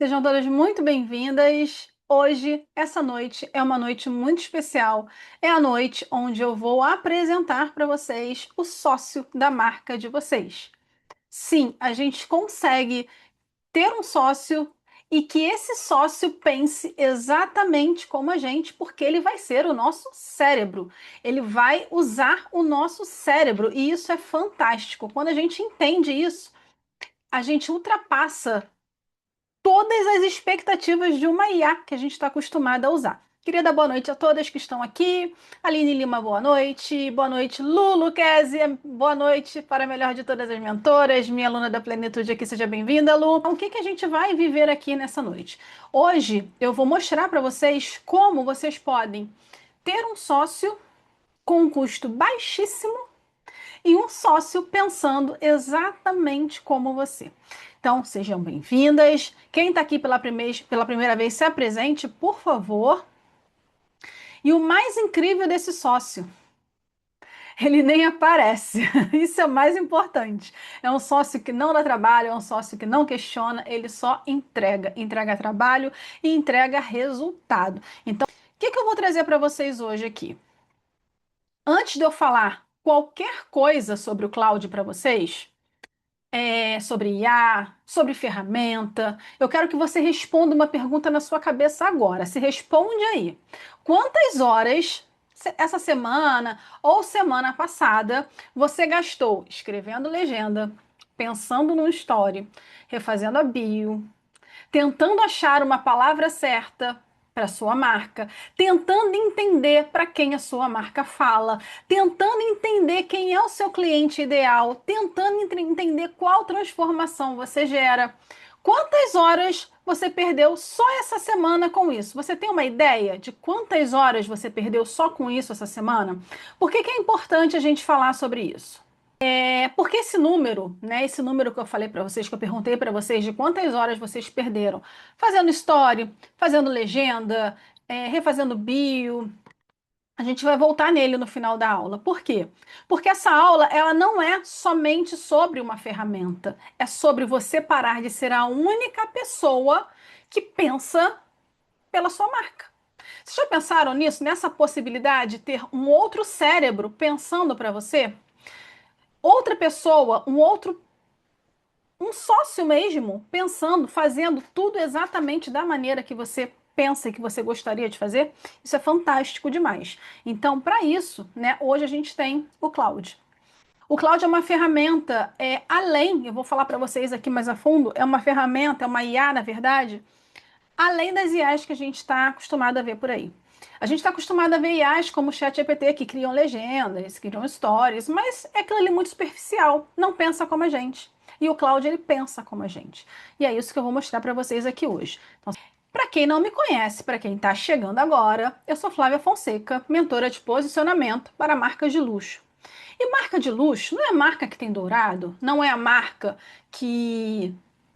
Sejam todas muito bem-vindas. Hoje, essa noite é uma noite muito especial. É a noite onde eu vou apresentar para vocês o sócio da marca de vocês. Sim, a gente consegue ter um sócio e que esse sócio pense exatamente como a gente, porque ele vai ser o nosso cérebro. Ele vai usar o nosso cérebro e isso é fantástico. Quando a gente entende isso, a gente ultrapassa todas as expectativas de uma IA que a gente está acostumada a usar. Queria dar boa noite a todas que estão aqui. Aline Lima, boa noite. Boa noite, Lulu Kézia. Boa noite para a melhor de todas as mentoras. Minha aluna da Plenitude aqui, seja bem-vinda, Lu. Então, o que a gente vai viver aqui nessa noite? Hoje eu vou mostrar para vocês como vocês podem ter um sócio com um custo baixíssimo e um sócio pensando exatamente como você. Então, sejam bem-vindas. Quem está aqui pela primeira vez, se apresente, por favor. E o mais incrível desse sócio, ele nem aparece. Isso é o mais importante. É um sócio que não dá trabalho, é um sócio que não questiona, ele só entrega. Entrega trabalho e entrega resultado. Então, o que eu vou trazer para vocês hoje aqui? Antes de eu falar qualquer coisa sobre o cloud para vocês, sobre IA, sobre ferramenta. Eu quero que você responda uma pergunta na sua cabeça agora. Se responde aí. Quantas horas essa semana ou semana passada você gastou escrevendo legenda, pensando no story, refazendo a bio, tentando achar uma palavra certa para sua marca, tentando entender para quem a sua marca fala, tentando entender quem é o seu cliente ideal, tentando entender qual transformação você gera. Quantas horas você perdeu só essa semana com isso? Você tem uma ideia de quantas horas você perdeu só com isso essa semana? Por que é importante a gente falar sobre isso? Porque esse número, né? Esse número que eu falei para vocês, que eu perguntei para vocês de quantas horas vocês perderam fazendo story, fazendo legenda, refazendo bio, a gente vai voltar nele no final da aula. Por quê? Porque essa aula, ela não é somente sobre uma ferramenta, é sobre você parar de ser a única pessoa que pensa pela sua marca. Vocês já pensaram nisso, nessa possibilidade de ter um outro cérebro pensando para você? Outra pessoa, um sócio mesmo, pensando, fazendo tudo exatamente da maneira que você pensa e que você gostaria de fazer, isso é fantástico demais. Então, para isso, né, hoje a gente tem o cloud. O cloud é uma ferramenta, além, eu vou falar para vocês aqui mais a fundo, é uma ferramenta, é uma IA, na verdade, além das IAs que a gente está acostumado a ver por aí. A gente está acostumado a ver IAs como o ChatGPT, que criam legendas, criam stories, mas é aquilo ali muito superficial, não pensa como a gente. E o Cloud, ele pensa como a gente. E é isso que eu vou mostrar para vocês aqui hoje. Então, para quem não me conhece, para quem está chegando agora, eu sou Flávia Fonseca, mentora de posicionamento para marcas de luxo. E marca de luxo não é a marca que tem dourado, não é a marca que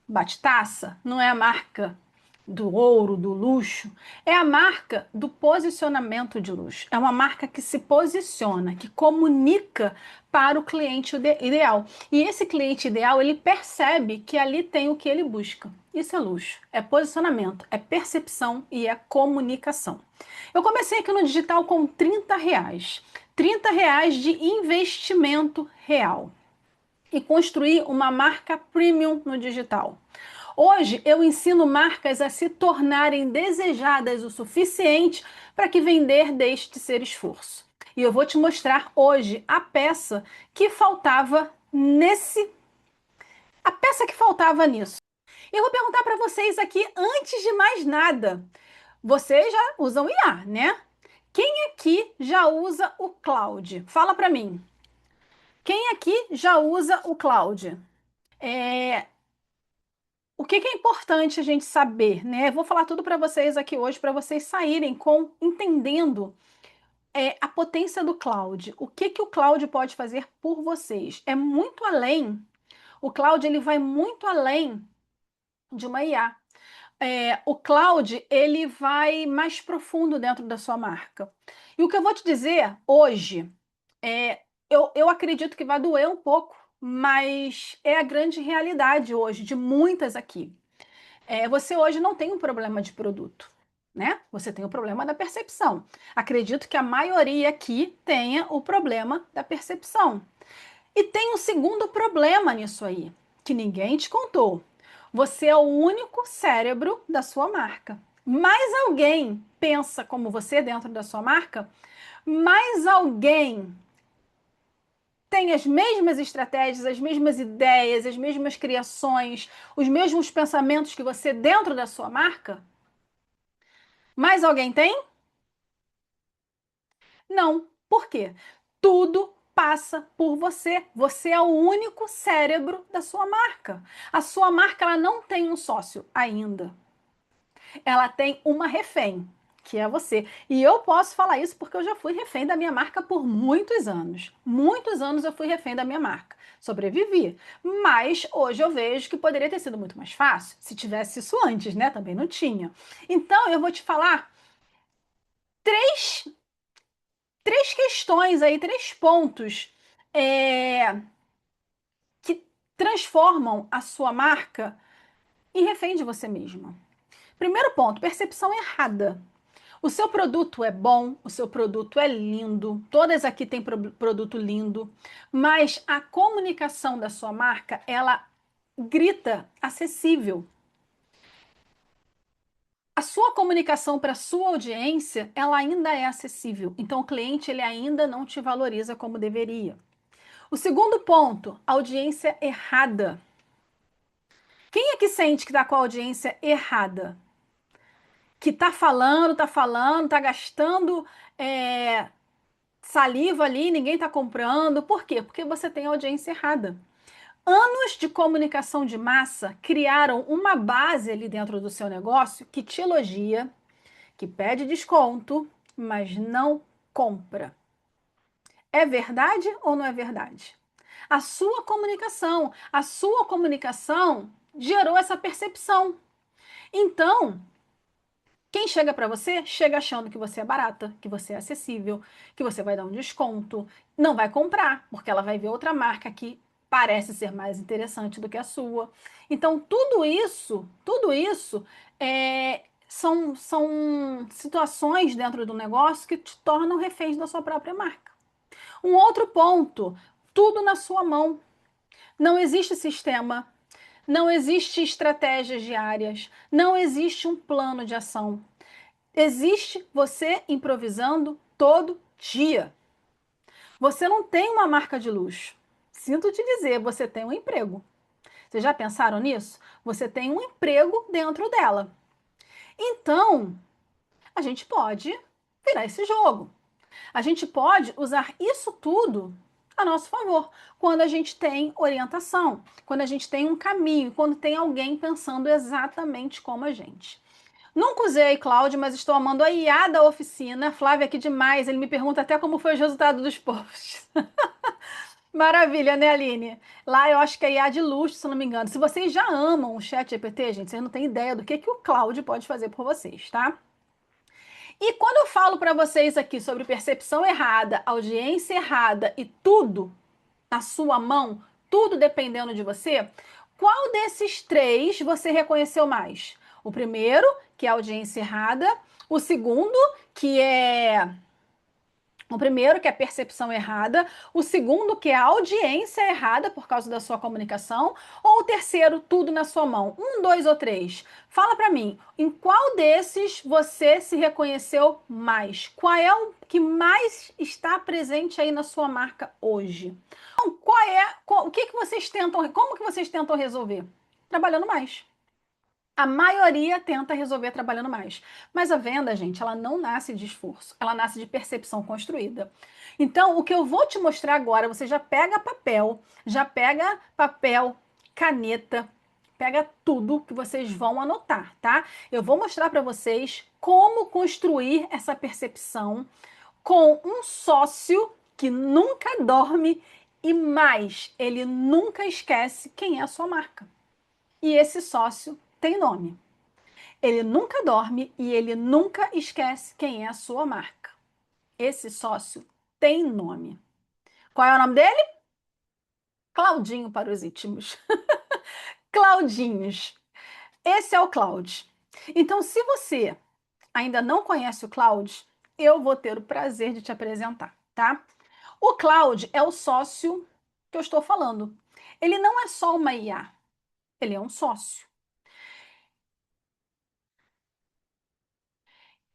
bate taça, não é a marca do ouro, do luxo, é a marca do posicionamento de luxo. É uma marca que se posiciona, que comunica para o cliente ideal. E esse cliente ideal, ele percebe que ali tem o que ele busca. Isso é luxo, é posicionamento, é percepção e é comunicação. Eu comecei aqui no digital com R$ 30. R$ 30 de investimento real. E construir uma marca premium no digital. Hoje eu ensino marcas a se tornarem desejadas o suficiente para que vender deixe de ser esforço. E eu vou te mostrar hoje a peça que faltava nisso. Eu vou perguntar para vocês aqui antes de mais nada. Vocês já usam IA, né? Quem aqui já usa o Cloud? Fala para mim. Quem aqui já usa o Cloud? É, O que é importante a gente saber, né? Eu vou falar tudo para vocês aqui hoje, para vocês saírem com entendendo a potência do cloud. O que o cloud pode fazer por vocês? É muito além. O cloud ele vai muito além de uma IA. O cloud ele vai mais profundo dentro da sua marca. E o que eu vou te dizer hoje, eu acredito que vai doer um pouco, mas é a grande realidade hoje de muitas aqui. Você hoje não tem um problema de produto, né? Você tem o problema da percepção. Acredito que a maioria aqui tenha o problema da percepção. E tem um segundo problema nisso aí, que ninguém te contou. Você é o único cérebro da sua marca. Mais alguém pensa como você dentro da sua marca? Mais alguém tem as mesmas estratégias, as mesmas ideias, as mesmas criações, os mesmos pensamentos que você dentro da sua marca? Mais alguém tem? Não. Por quê? Tudo passa por você. Você é o único cérebro da sua marca. A sua marca ela não tem um sócio ainda. Ela tem uma refém, que é você. E eu posso falar isso porque eu já fui refém da minha marca por muitos anos. Muitos anos eu fui refém da minha marca. Sobrevivi. Mas hoje eu vejo que poderia ter sido muito mais fácil se tivesse isso antes, né? Também não tinha. Então eu vou te falar três, três questões aí, três pontos é, que transformam a sua marca em refém de você mesma. Primeiro ponto, percepção errada. O seu produto é bom, o seu produto é lindo, todas aqui têm produto lindo, mas a comunicação da sua marca, ela grita acessível. A sua comunicação para a sua audiência, ela ainda é acessível. Então o cliente ele ainda não te valoriza como deveria. O segundo ponto, audiência errada. Quem é que sente que está com a audiência errada? Que tá falando, tá gastando é, saliva ali, ninguém está comprando. Por quê? Porque você tem a audiência errada. Anos de comunicação de massa criaram uma base ali dentro do seu negócio que te elogia, que pede desconto, mas não compra. É verdade ou não é verdade? A sua comunicação gerou essa percepção. Então, quem chega para você, chega achando que você é barata, que você é acessível, que você vai dar um desconto, não vai comprar, porque ela vai ver outra marca que parece ser mais interessante do que a sua. Então, tudo isso são situações dentro do negócio que te tornam reféns da sua própria marca. Um outro ponto, tudo na sua mão. Não existe sistema, não existe estratégias diárias, não existe um plano de ação. Existe você improvisando todo dia. Você não tem uma marca de luxo. Sinto te dizer, você tem um emprego. Vocês já pensaram nisso? Você tem um emprego dentro dela. Então, a gente pode virar esse jogo. A gente pode usar isso tudo a nosso favor, quando a gente tem orientação, quando a gente tem um caminho, quando tem alguém pensando exatamente como a gente. Nunca usei Cláudio, mas estou amando a IA da oficina. Flávia aqui demais. Ele me pergunta até como foi o resultado dos posts. Maravilha, né, Aline? Lá eu acho que é IA de luxo, se não me engano. Se vocês já amam o chat GPT, gente, vocês não têm ideia do que o Cláudio pode fazer por vocês, tá? E quando eu falo para vocês aqui sobre percepção errada, audiência errada e tudo na sua mão, tudo dependendo de você, qual desses três você reconheceu mais? O primeiro, que é a audiência errada, o segundo, que é o primeiro, que é a percepção errada, o segundo, que é a audiência errada por causa da sua comunicação, ou o terceiro, tudo na sua mão. Um, dois ou três. Fala para mim, em qual desses você se reconheceu mais? Qual é o que mais está presente aí na sua marca hoje? Então, o que que vocês tentam, como que vocês tentam resolver? Trabalhando mais. A maioria tenta resolver trabalhando mais. Mas a venda, gente, ela não nasce de esforço, ela nasce de percepção construída. Então, o que eu vou te mostrar agora, você já pega papel, caneta, pega tudo que vocês vão anotar, tá? Eu vou mostrar para vocês como construir essa percepção com um sócio que nunca dorme e mais, ele nunca esquece quem é a sua marca. E esse sócio tem nome. Ele nunca dorme e ele nunca esquece quem é a sua marca. Esse sócio tem nome. Qual é o nome dele? Claudinho para os íntimos. Claudinhos. Esse é o Cloud. Então, se você ainda não conhece o Cloud, eu vou ter o prazer de te apresentar, tá? O Cloud é o sócio que eu estou falando. Ele não é só uma IA, ele é um sócio.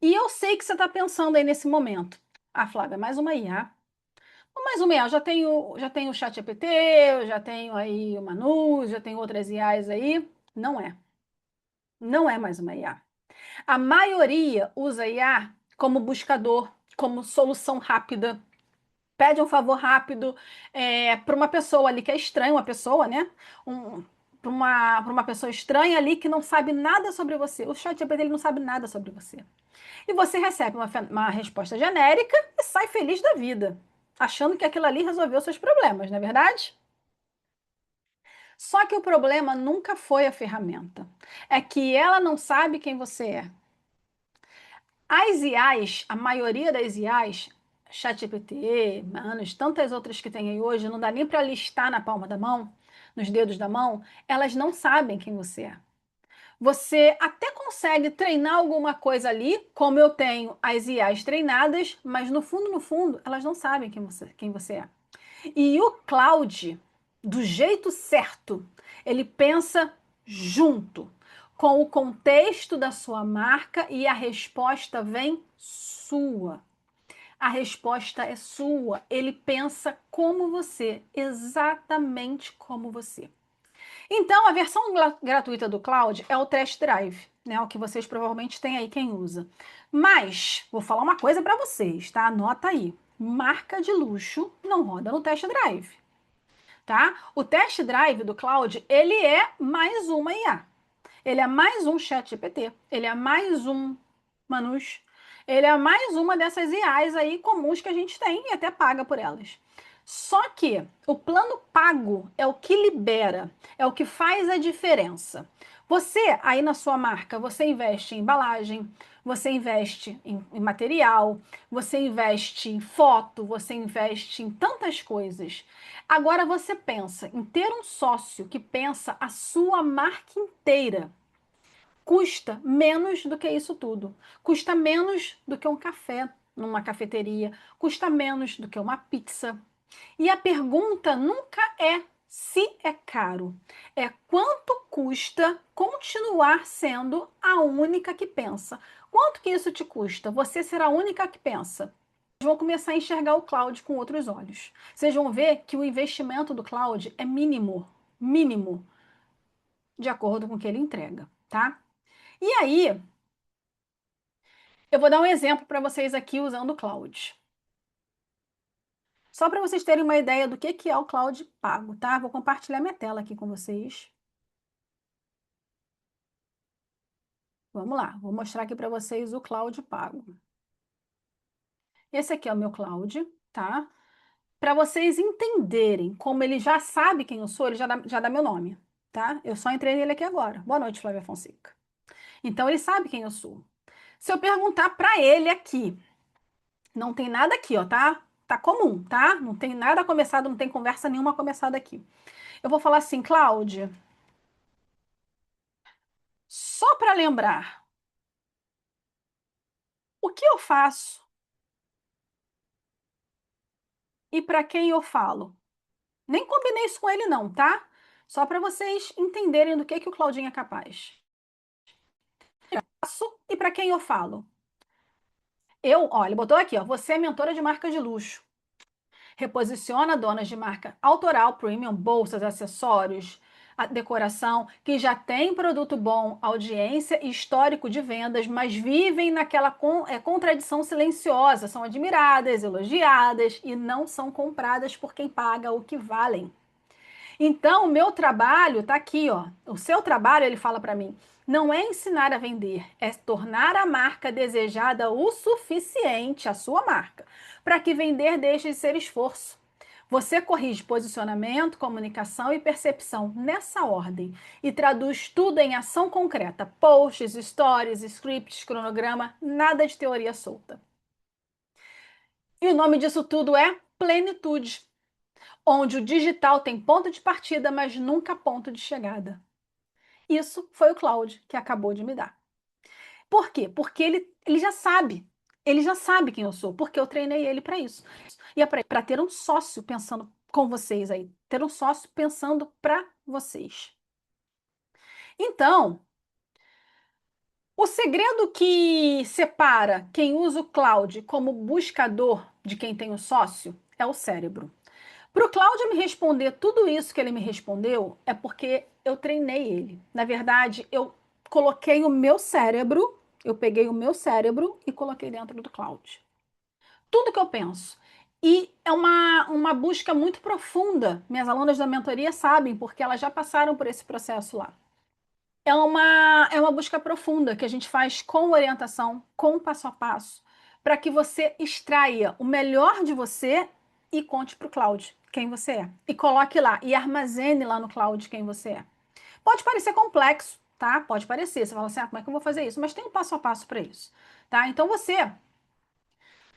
E eu sei que você está pensando aí nesse momento. Ah, Flávia, mais uma IA. Mais uma IA, já tenho o ChatGPT, eu já tenho aí o Manu, já tenho outras IAs aí. Não é. Não é mais uma IA. A maioria usa IA como buscador, como solução rápida. Pede um favor rápido para uma pessoa ali que é estranha, uma pessoa, né? Um, para uma pessoa estranha ali que não sabe nada sobre você. O ChatGPT ele não sabe nada sobre você. E você recebe uma resposta genérica e sai feliz da vida, achando que aquilo ali resolveu seus problemas, não é verdade? Só que o problema nunca foi a ferramenta. É que ela não sabe quem você é. As IAs, a maioria das IAs, ChatGPT, Manos, tantas outras que tem aí hoje, não dá nem para listar na palma da mão, nos dedos da mão, elas não sabem quem você é. Você até consegue treinar alguma coisa ali, como eu tenho as IAs treinadas, mas no fundo, no fundo, elas não sabem quem você é. E o Cloud, do jeito certo, ele pensa junto com o contexto da sua marca e a resposta vem sua. A resposta é sua. Ele pensa como você, exatamente como você. Então, a versão gratuita do Cloud é o Test Drive, né? O que vocês provavelmente têm aí quem usa. Mas, vou falar uma coisa para vocês, tá? Anota aí. Marca de luxo não roda no Test Drive, tá? O Test Drive do Cloud, ele é mais uma IA. Ele é mais um ChatGPT. Ele é mais um Manus. Ele é mais uma dessas IAs aí comuns que a gente tem e até paga por elas. Só que o plano pago é o que libera, é o que faz a diferença. Você, aí na sua marca, você investe em embalagem, você investe em material, você investe em foto, você investe em tantas coisas. Agora você pensa em ter um sócio que pensa a sua marca inteira. Custa menos do que isso tudo. Custa menos do que um café numa cafeteria, custa menos do que uma pizza. E a pergunta nunca é se é caro, é quanto custa continuar sendo a única que pensa. Quanto que isso te custa? Você ser a única que pensa. Vocês vão começar a enxergar o cloud com outros olhos. Vocês vão ver que o investimento do cloud é mínimo, mínimo, de acordo com o que ele entrega, tá? E aí, eu vou dar um exemplo para vocês aqui usando o cloud. Só para vocês terem uma ideia do que é o cloud pago, tá? Vou compartilhar minha tela aqui com vocês. Vamos lá, vou mostrar aqui para vocês o cloud pago. Esse aqui é o meu cloud, tá? Para vocês entenderem como ele já sabe quem eu sou, ele já dá meu nome, tá? Eu só entrei nele aqui agora. Boa noite, Flávia Fonseca. Então ele sabe quem eu sou. Se eu perguntar para ele aqui, não tem nada aqui, ó, tá? Tá comum, tá? Não tem nada começado, não tem conversa nenhuma começada aqui. Eu vou falar assim, Cláudia, só para lembrar, o que eu faço e para quem eu falo? Nem combinei isso com ele não, tá? Só para vocês entenderem do que o Claudinho é capaz. Faço e para quem eu falo? Olha, botou aqui, ó, você é mentora de marca de luxo. Reposiciona donas de marca autoral, premium, bolsas, acessórios, a decoração, que já tem produto bom, audiência e histórico de vendas, mas vivem naquela contradição silenciosa, são admiradas, elogiadas e não são compradas por quem paga o que valem. Então, o meu trabalho tá aqui, ó. O seu trabalho, ele fala para mim, não é ensinar a vender, é tornar a marca desejada o suficiente, a sua marca, para que vender deixe de ser esforço. Você corrige posicionamento, comunicação e percepção nessa ordem e traduz tudo em ação concreta: posts, stories, scripts, cronograma, nada de teoria solta. E o nome disso tudo é plenitude, onde o digital tem ponto de partida, mas nunca ponto de chegada. Isso foi o Cláudio que acabou de me dar. Por quê? Porque ele já sabe. Ele já sabe quem eu sou, porque eu treinei ele para isso. E é para ter um sócio pensando com vocês aí, ter um sócio pensando para vocês. Então, o segredo que separa quem usa o cloud como buscador de quem tem o sócio é o cérebro. Para o Cláudio me responder tudo isso que ele me respondeu, é porque eu treinei ele. Na verdade, eu coloquei o meu cérebro, eu peguei o meu cérebro e coloquei dentro do Cláudio. Tudo que eu penso. E é uma busca muito profunda. Minhas alunas da mentoria sabem, porque elas já passaram por esse processo lá. É uma busca profunda que a gente faz com orientação, com passo a passo, para que você extraia o melhor de você e conte para o cloud quem você é. E coloque lá, e armazene lá no cloud quem você é. Pode parecer complexo, tá? Pode parecer. Você fala assim, como é que eu vou fazer isso? Mas tem um passo a passo para isso, tá? Então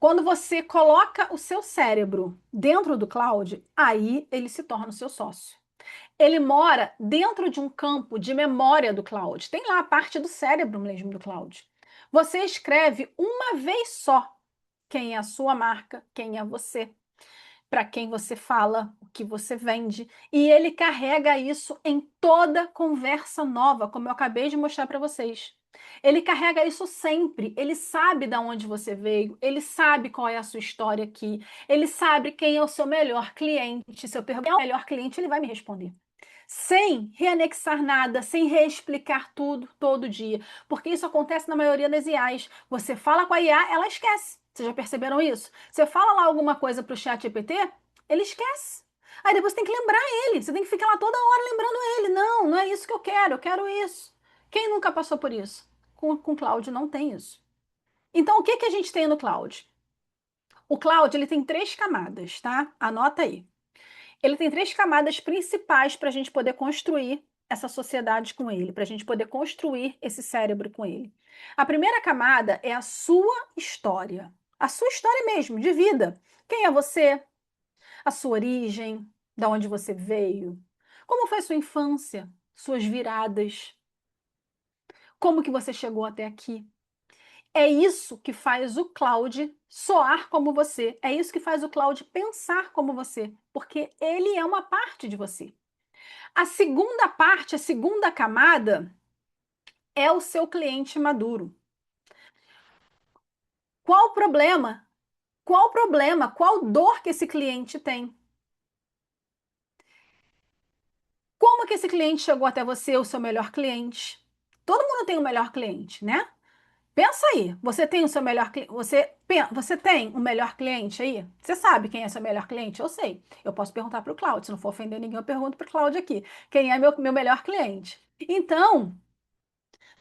quando você coloca o seu cérebro dentro do cloud, aí ele se torna o seu sócio. Ele mora dentro de um campo de memória do cloud. Tem lá a parte do cérebro mesmo do cloud. Você escreve uma vez só quem é a sua marca, quem é você, para quem você fala, o que você vende, e ele carrega isso em toda conversa nova, como eu acabei de mostrar para vocês. Ele carrega isso sempre, ele sabe de onde você veio, ele sabe qual é a sua história aqui, ele sabe quem é o seu melhor cliente. Se eu perguntar quem é o melhor cliente, ele vai me responder sem reanexar nada, sem reexplicar tudo todo dia, porque isso acontece na maioria das IAs. Você fala com a IA, ela esquece. Vocês já perceberam isso? Você fala lá alguma coisa para o chat GPT, ele esquece. Aí depois você tem que lembrar ele, você tem que ficar lá toda hora lembrando ele. Não, não é isso que eu quero isso. Quem nunca passou por isso? Com Cloud não tem isso. Então, o que que a gente tem no Cloud? O Cloud ele tem três camadas, tá? Anota aí. Ele tem três camadas principais para a gente poder construir essa sociedade com ele, para a gente poder construir esse cérebro com ele. A primeira camada é a sua história. A sua história mesmo, de vida. Quem é você? A sua origem, da onde você veio, como foi sua infância, suas viradas, como que você chegou até aqui. É isso que faz o Cloud soar como você. É isso que faz o Cloud pensar como você, porque ele é uma parte de você. A segunda parte, a segunda camada, é o seu cliente maduro. Qual o problema? Qual o problema? Qual dor que esse cliente tem? Como que esse cliente chegou até você, o seu melhor cliente? Todo mundo tem o melhor cliente, né? Pensa aí, você tem o seu melhor cliente? Você tem o melhor cliente aí? Você sabe quem é seu melhor cliente? Eu sei. Eu posso perguntar para o Cláudio. Se não for ofender ninguém, eu pergunto para o Cláudio aqui. Quem é meu melhor cliente? Então,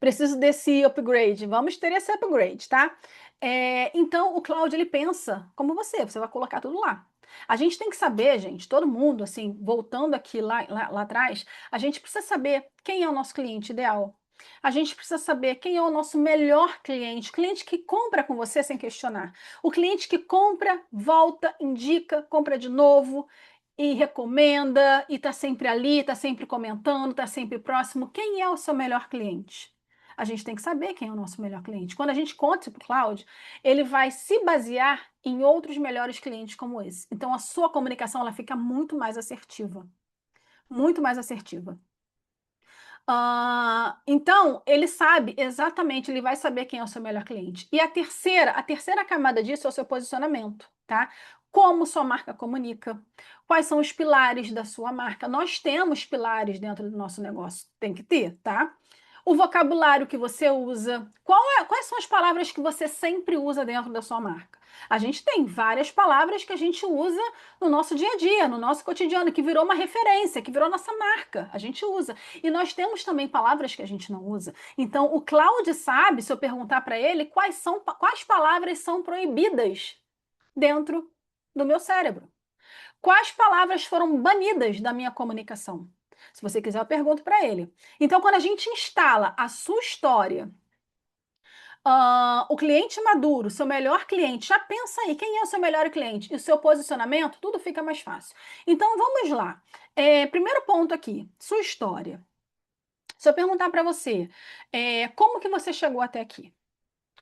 preciso desse upgrade. Vamos ter esse upgrade, tá? Então, o Cláudio, ele pensa como você vai colocar tudo lá. A gente tem que saber, gente, todo mundo, assim, voltando aqui lá atrás, a gente precisa saber quem é o nosso cliente ideal. A gente precisa saber quem é o nosso melhor cliente, o cliente que compra com você sem questionar. O cliente que compra, volta, indica, compra de novo e recomenda, e está sempre ali, está sempre comentando, está sempre próximo. Quem é o seu melhor cliente? A gente tem que saber quem é o nosso melhor cliente. Quando a gente conta para o Cloud, ele vai se basear em outros melhores clientes como esse. Então, a sua comunicação ela fica muito mais assertiva. Muito mais assertiva. Então, ele sabe exatamente, ele vai saber quem é o seu melhor cliente. E a terceira camada disso é o seu posicionamento, tá? Como sua marca comunica, quais são os pilares da sua marca. Nós temos pilares dentro do nosso negócio, tem que ter, tá? O vocabulário que você usa, quais são as palavras que você sempre usa dentro da sua marca? A gente tem várias palavras que a gente usa no nosso dia a dia, no nosso cotidiano, que virou uma referência, que virou nossa marca. A gente usa. E nós temos também palavras que a gente não usa. Então, o Cláudio sabe, se eu perguntar para ele, quais palavras são proibidas dentro do meu cérebro. Quais palavras foram banidas da minha comunicação? Se você quiser, eu pergunto para ele. Então, quando a gente instala a sua história, o cliente maduro, seu melhor cliente, já pensa aí, quem é o seu melhor cliente? E o seu posicionamento, tudo fica mais fácil. Então, vamos lá. Primeiro ponto aqui, sua história. Se eu perguntar para você, como que você chegou até aqui?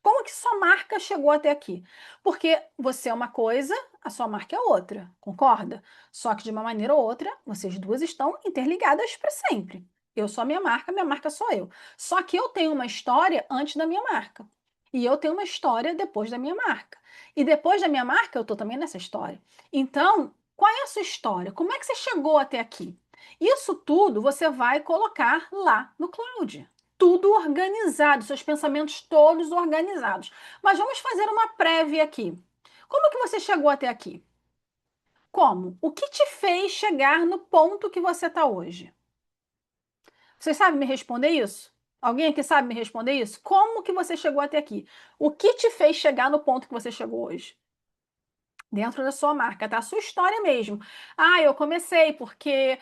Como que sua marca chegou até aqui? Porque você é uma coisa, a sua marca é outra, concorda? Só que de uma maneira ou outra, vocês duas estão interligadas para sempre. Eu sou a minha marca sou eu. Só que eu tenho uma história antes da minha marca. E eu tenho uma história depois da minha marca. E depois da minha marca, eu estou também nessa história. Então, qual é a sua história? Como é que você chegou até aqui? Isso tudo você vai colocar lá no cloud, tudo organizado, seus pensamentos todos organizados. Mas vamos fazer uma prévia aqui. Como que você chegou até aqui? Como? O que te fez chegar no ponto que você está hoje? Você sabe me responder isso? Alguém aqui sabe me responder isso? Como que você chegou até aqui? O que te fez chegar no ponto que você chegou hoje? Dentro da sua marca, tá? A sua história mesmo. Ah, eu comecei porque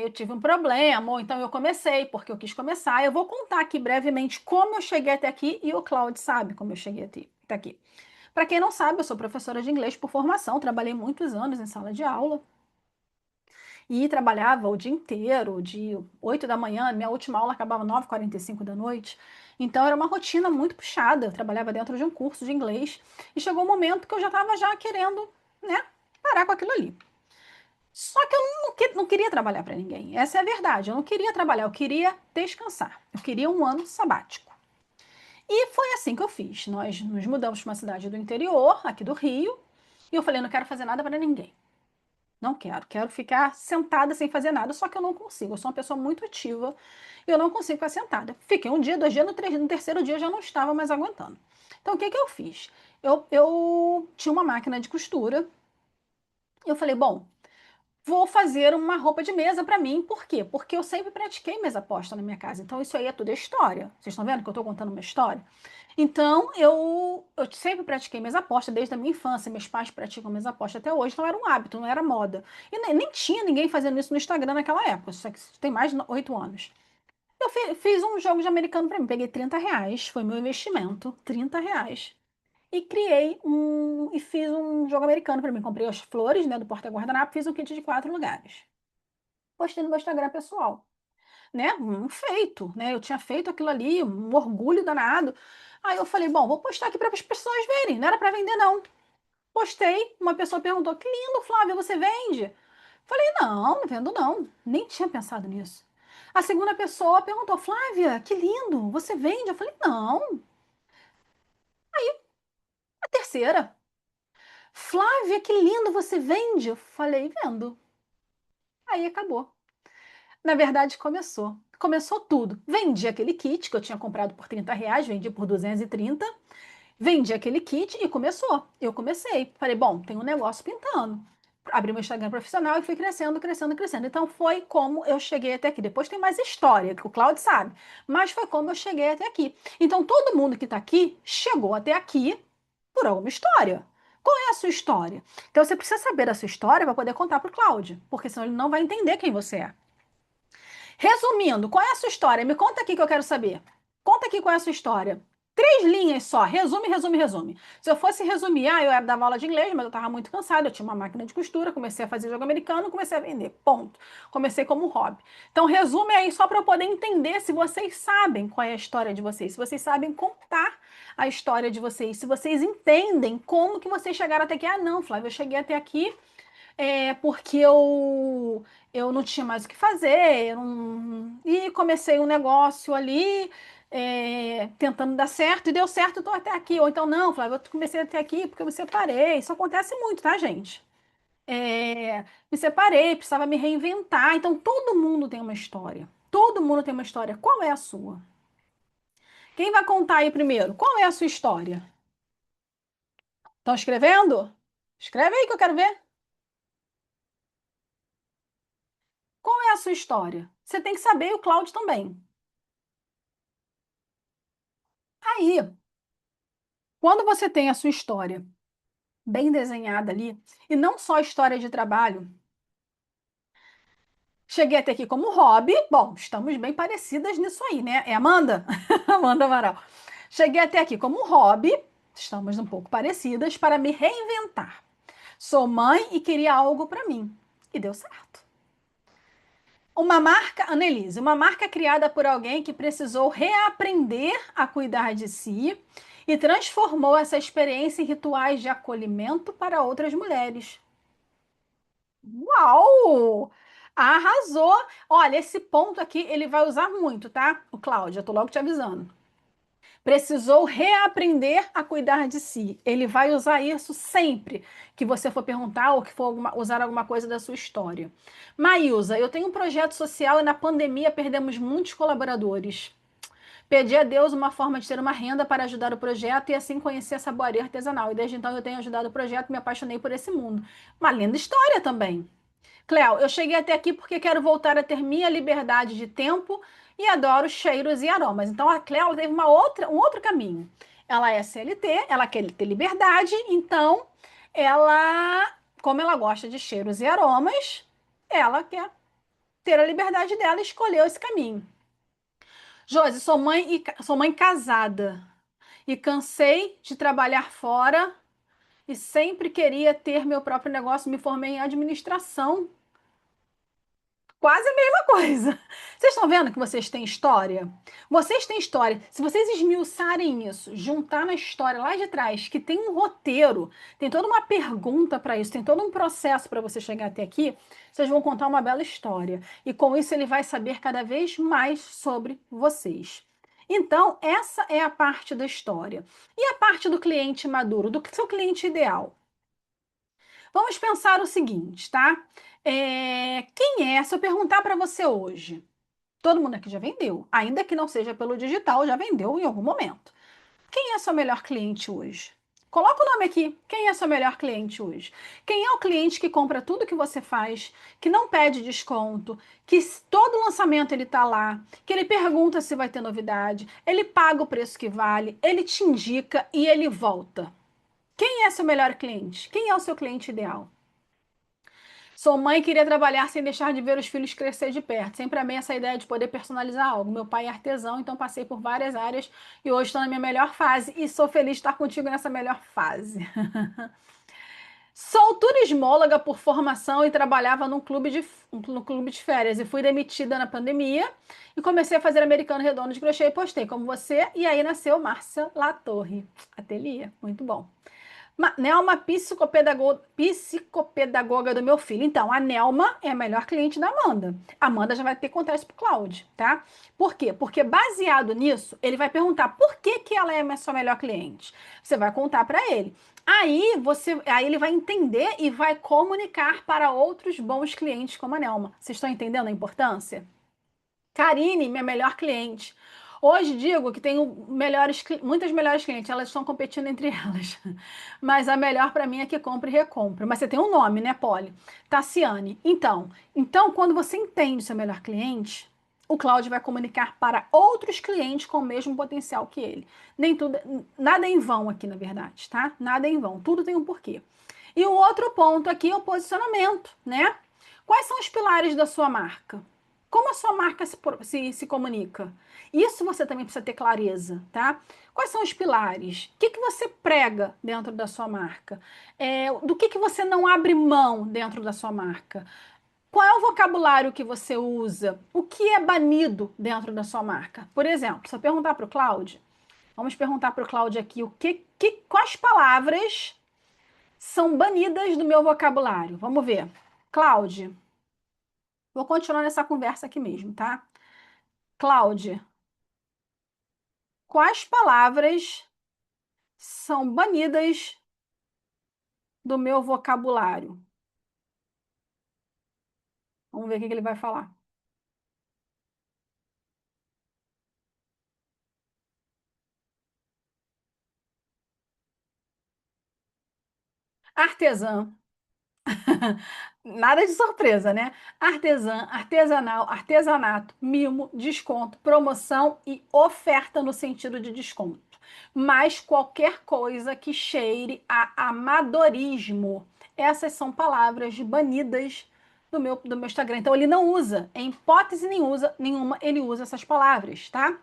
eu tive um problema, ou então eu comecei porque eu quis começar. Eu vou contar aqui brevemente como eu cheguei até aqui e o Claude sabe como eu cheguei até aqui. Para quem não sabe, eu sou professora de inglês por formação, trabalhei muitos anos em sala de aula e trabalhava o dia inteiro, de 8 da manhã, minha última aula acabava 9h45 da noite. Então era uma rotina muito puxada. Eu trabalhava dentro de um curso de inglês e chegou um momento que eu já estava já querendo, né, parar com aquilo ali. Só que eu não queria trabalhar para ninguém. Essa é a verdade. Eu não queria trabalhar, eu queria descansar. Eu queria um ano sabático. E foi assim que eu fiz. Nós nos mudamos para uma cidade do interior, aqui do Rio, e eu falei, não quero fazer nada para ninguém. Não quero, quero ficar sentada sem fazer nada, só que eu não consigo. Eu sou uma pessoa muito ativa e eu não consigo ficar sentada. Fiquei um dia, 2 dias, no terceiro dia eu já não estava mais aguentando. Então o que que eu fiz? Eu tinha uma máquina de costura e eu falei, bom, vou fazer uma roupa de mesa para mim. Por quê? Porque eu sempre pratiquei mesa posta na minha casa. Então isso aí é tudo história. Vocês estão vendo que eu estou contando uma história? Então, eu sempre pratiquei mesa posta desde a minha infância. Meus pais praticam mesa posta até hoje, então era um hábito, não era moda. E nem tinha ninguém fazendo isso no Instagram naquela época, só que isso tem mais de 8 anos. Eu fiz um jogo de americano para mim, peguei R$ 30, foi meu investimento, R$ 30. E fiz um jogo americano para mim. Comprei as flores, né, do porta-guardanapo, fiz um kit de 4 lugares. Postei no meu Instagram pessoal, né? Um feito, né? Eu tinha feito aquilo ali, um orgulho danado. Aí eu falei, bom, vou postar aqui para as pessoas verem. Não era para vender, não. Postei, uma pessoa perguntou: que lindo, Flávia, você vende? Falei, não, não vendo, não. Nem tinha pensado nisso. A segunda pessoa perguntou: Flávia, que lindo, você vende? Eu falei, não. A terceira: Flávia, que lindo, você vende? Eu falei, vendo. Aí acabou. Na verdade, começou. Começou tudo. Vendi aquele kit que eu tinha comprado por R$ 30, vendi por 230. Vendi aquele kit e começou. Eu comecei. Falei, bom, tem um negócio pintando. Abri meu Instagram profissional e fui crescendo, crescendo, crescendo. Então foi como eu cheguei até aqui. Depois tem mais história, que o Claudio sabe. Mas foi como eu cheguei até aqui. Então todo mundo que está aqui chegou até aqui por alguma história. Qual é a sua história? Então você precisa saber a sua história para poder contar para o Cláudio, porque senão ele não vai entender quem você é. Resumindo, qual é a sua história? Me conta aqui que eu quero saber. Conta aqui qual é a sua história. 3 linhas só. Resume, resume, resume. Se eu fosse resumir, eu era dava aula de inglês, mas eu estava muito cansada. Eu tinha uma máquina de costura, comecei a fazer jogo americano, comecei a vender. Ponto. Comecei como hobby. Então, resume aí só para eu poder entender se vocês sabem qual é a história de vocês, se vocês sabem contar a história de vocês, se vocês entendem como que vocês chegaram até aqui. Ah, não, Flávia, eu cheguei até aqui porque eu não tinha mais o que fazer, e comecei um negócio ali, tentando dar certo, e deu certo, eu tô até aqui. Ou então, não, Flávio, eu comecei até aqui porque eu me separei. Isso acontece muito, tá, gente? Me separei, precisava me reinventar. Então, todo mundo tem uma história. Todo mundo tem uma história. Qual é a sua? Quem vai contar aí primeiro? Qual é a sua história? Estão escrevendo? Escreve aí que eu quero ver. Qual é a sua história? Você tem que saber, e o Cláudio também. Aí, quando você tem a sua história bem desenhada ali, e não só história de trabalho, cheguei até aqui como hobby, bom, estamos bem parecidas nisso aí, né? É Amanda? Amanda Amaral. Cheguei até aqui como hobby, estamos um pouco parecidas, para me reinventar. Sou mãe e queria algo para mim. E deu certo. Uma marca, Annelise, uma marca criada por alguém que precisou reaprender a cuidar de si e transformou essa experiência em rituais de acolhimento para outras mulheres. Uau! Arrasou! Olha, esse ponto aqui ele vai usar muito, tá? O Cláudio, eu tô logo te avisando. Precisou reaprender a cuidar de si. Ele vai usar isso sempre que você for perguntar ou que for usar alguma coisa da sua história. Maísa, eu tenho um projeto social e na pandemia perdemos muitos colaboradores. Pedi a Deus uma forma de ter uma renda para ajudar o projeto e assim conhecer a saboaria artesanal. E desde então eu tenho ajudado o projeto e me apaixonei por esse mundo. Uma linda história também. Cléo, eu cheguei até aqui porque quero voltar a ter minha liberdade de tempo e adoro cheiros e aromas. Então a Cléo teve um outro caminho. Ela é CLT, ela quer ter liberdade, então ela, como ela gosta de cheiros e aromas, ela quer ter a liberdade dela e escolheu esse caminho. Josi, sou mãe casada e cansei de trabalhar fora e sempre queria ter meu próprio negócio. Me formei em administração. Quase a mesma coisa. Vocês estão vendo que vocês têm história? Vocês têm história. Se vocês esmiuçarem isso, juntar na história lá de trás, que tem um roteiro, tem toda uma pergunta para isso, tem todo um processo para você chegar até aqui, vocês vão contar uma bela história. E com isso ele vai saber cada vez mais sobre vocês. Então, essa é a parte da história. E a parte do cliente maduro, do seu cliente ideal? Vamos pensar o seguinte, tá? Quem é? Se eu perguntar para você hoje, todo mundo aqui já vendeu, ainda que não seja pelo digital, já vendeu em algum momento. Quem é seu melhor cliente hoje? Coloca o nome aqui. Quem é seu melhor cliente hoje? Quem é o cliente que compra tudo que você faz, que não pede desconto, que todo lançamento ele tá lá, que ele pergunta se vai ter novidade, ele paga o preço que vale, ele te indica e ele volta. Quem é seu melhor cliente? Quem é o seu cliente ideal? Sou mãe e queria trabalhar sem deixar de ver os filhos crescer de perto. Sempre amei essa ideia de poder personalizar algo. Meu pai é artesão, então passei por várias áreas e hoje estou na minha melhor fase e sou feliz de estar contigo nessa melhor fase. Sou turismóloga por formação e trabalhava no clube de férias e fui demitida na pandemia e comecei a fazer americano redondo de crochê e postei como você e aí nasceu Márcia Latorre. Ateliê, muito bom. Nelma, psicopedagoga do meu filho. Então, a Nelma é a melhor cliente da Amanda. A Amanda já vai ter que contar isso pro Cláudio, tá? Por quê? Porque baseado nisso, ele vai perguntar por que que ela é a sua melhor cliente. Você vai contar para ele. Aí ele vai entender e vai comunicar para outros bons clientes como a Nelma. Vocês estão entendendo a importância? Karine, minha melhor cliente. Hoje digo que tenho muitas melhores clientes, elas estão competindo entre elas. Mas a melhor para mim é que compra e recompra. Mas você tem um nome, né, Polly? Tassiane. Então, quando você entende seu melhor cliente, o Cláudio vai comunicar para outros clientes com o mesmo potencial que ele. Nem tudo, nada é em vão aqui, na verdade, tá? Nada é em vão, tudo tem um porquê. E o outro ponto aqui é o posicionamento, né? Quais são os pilares da sua marca? Como a sua marca se comunica? Isso você também precisa ter clareza, tá? Quais são os pilares? O que você prega dentro da sua marca? Do que você não abre mão dentro da sua marca? Qual é o vocabulário que você usa? O que é banido dentro da sua marca? Por exemplo, se eu perguntar para o Cláudio, vamos perguntar para o Cláudio aqui quais palavras são banidas do meu vocabulário? Vamos ver. Cláudio, vou continuar nessa conversa aqui mesmo, tá? Cláudia, quais palavras são banidas do meu vocabulário? Vamos ver o que ele vai falar. Artesã. Nada de surpresa, né? Artesã, artesanal, artesanato, mimo, desconto, promoção e oferta no sentido de desconto. Mas qualquer coisa que cheire a amadorismo. Essas são palavras banidas do meu Instagram. Então ele não usa, em hipótese nenhuma, ele usa essas palavras, tá?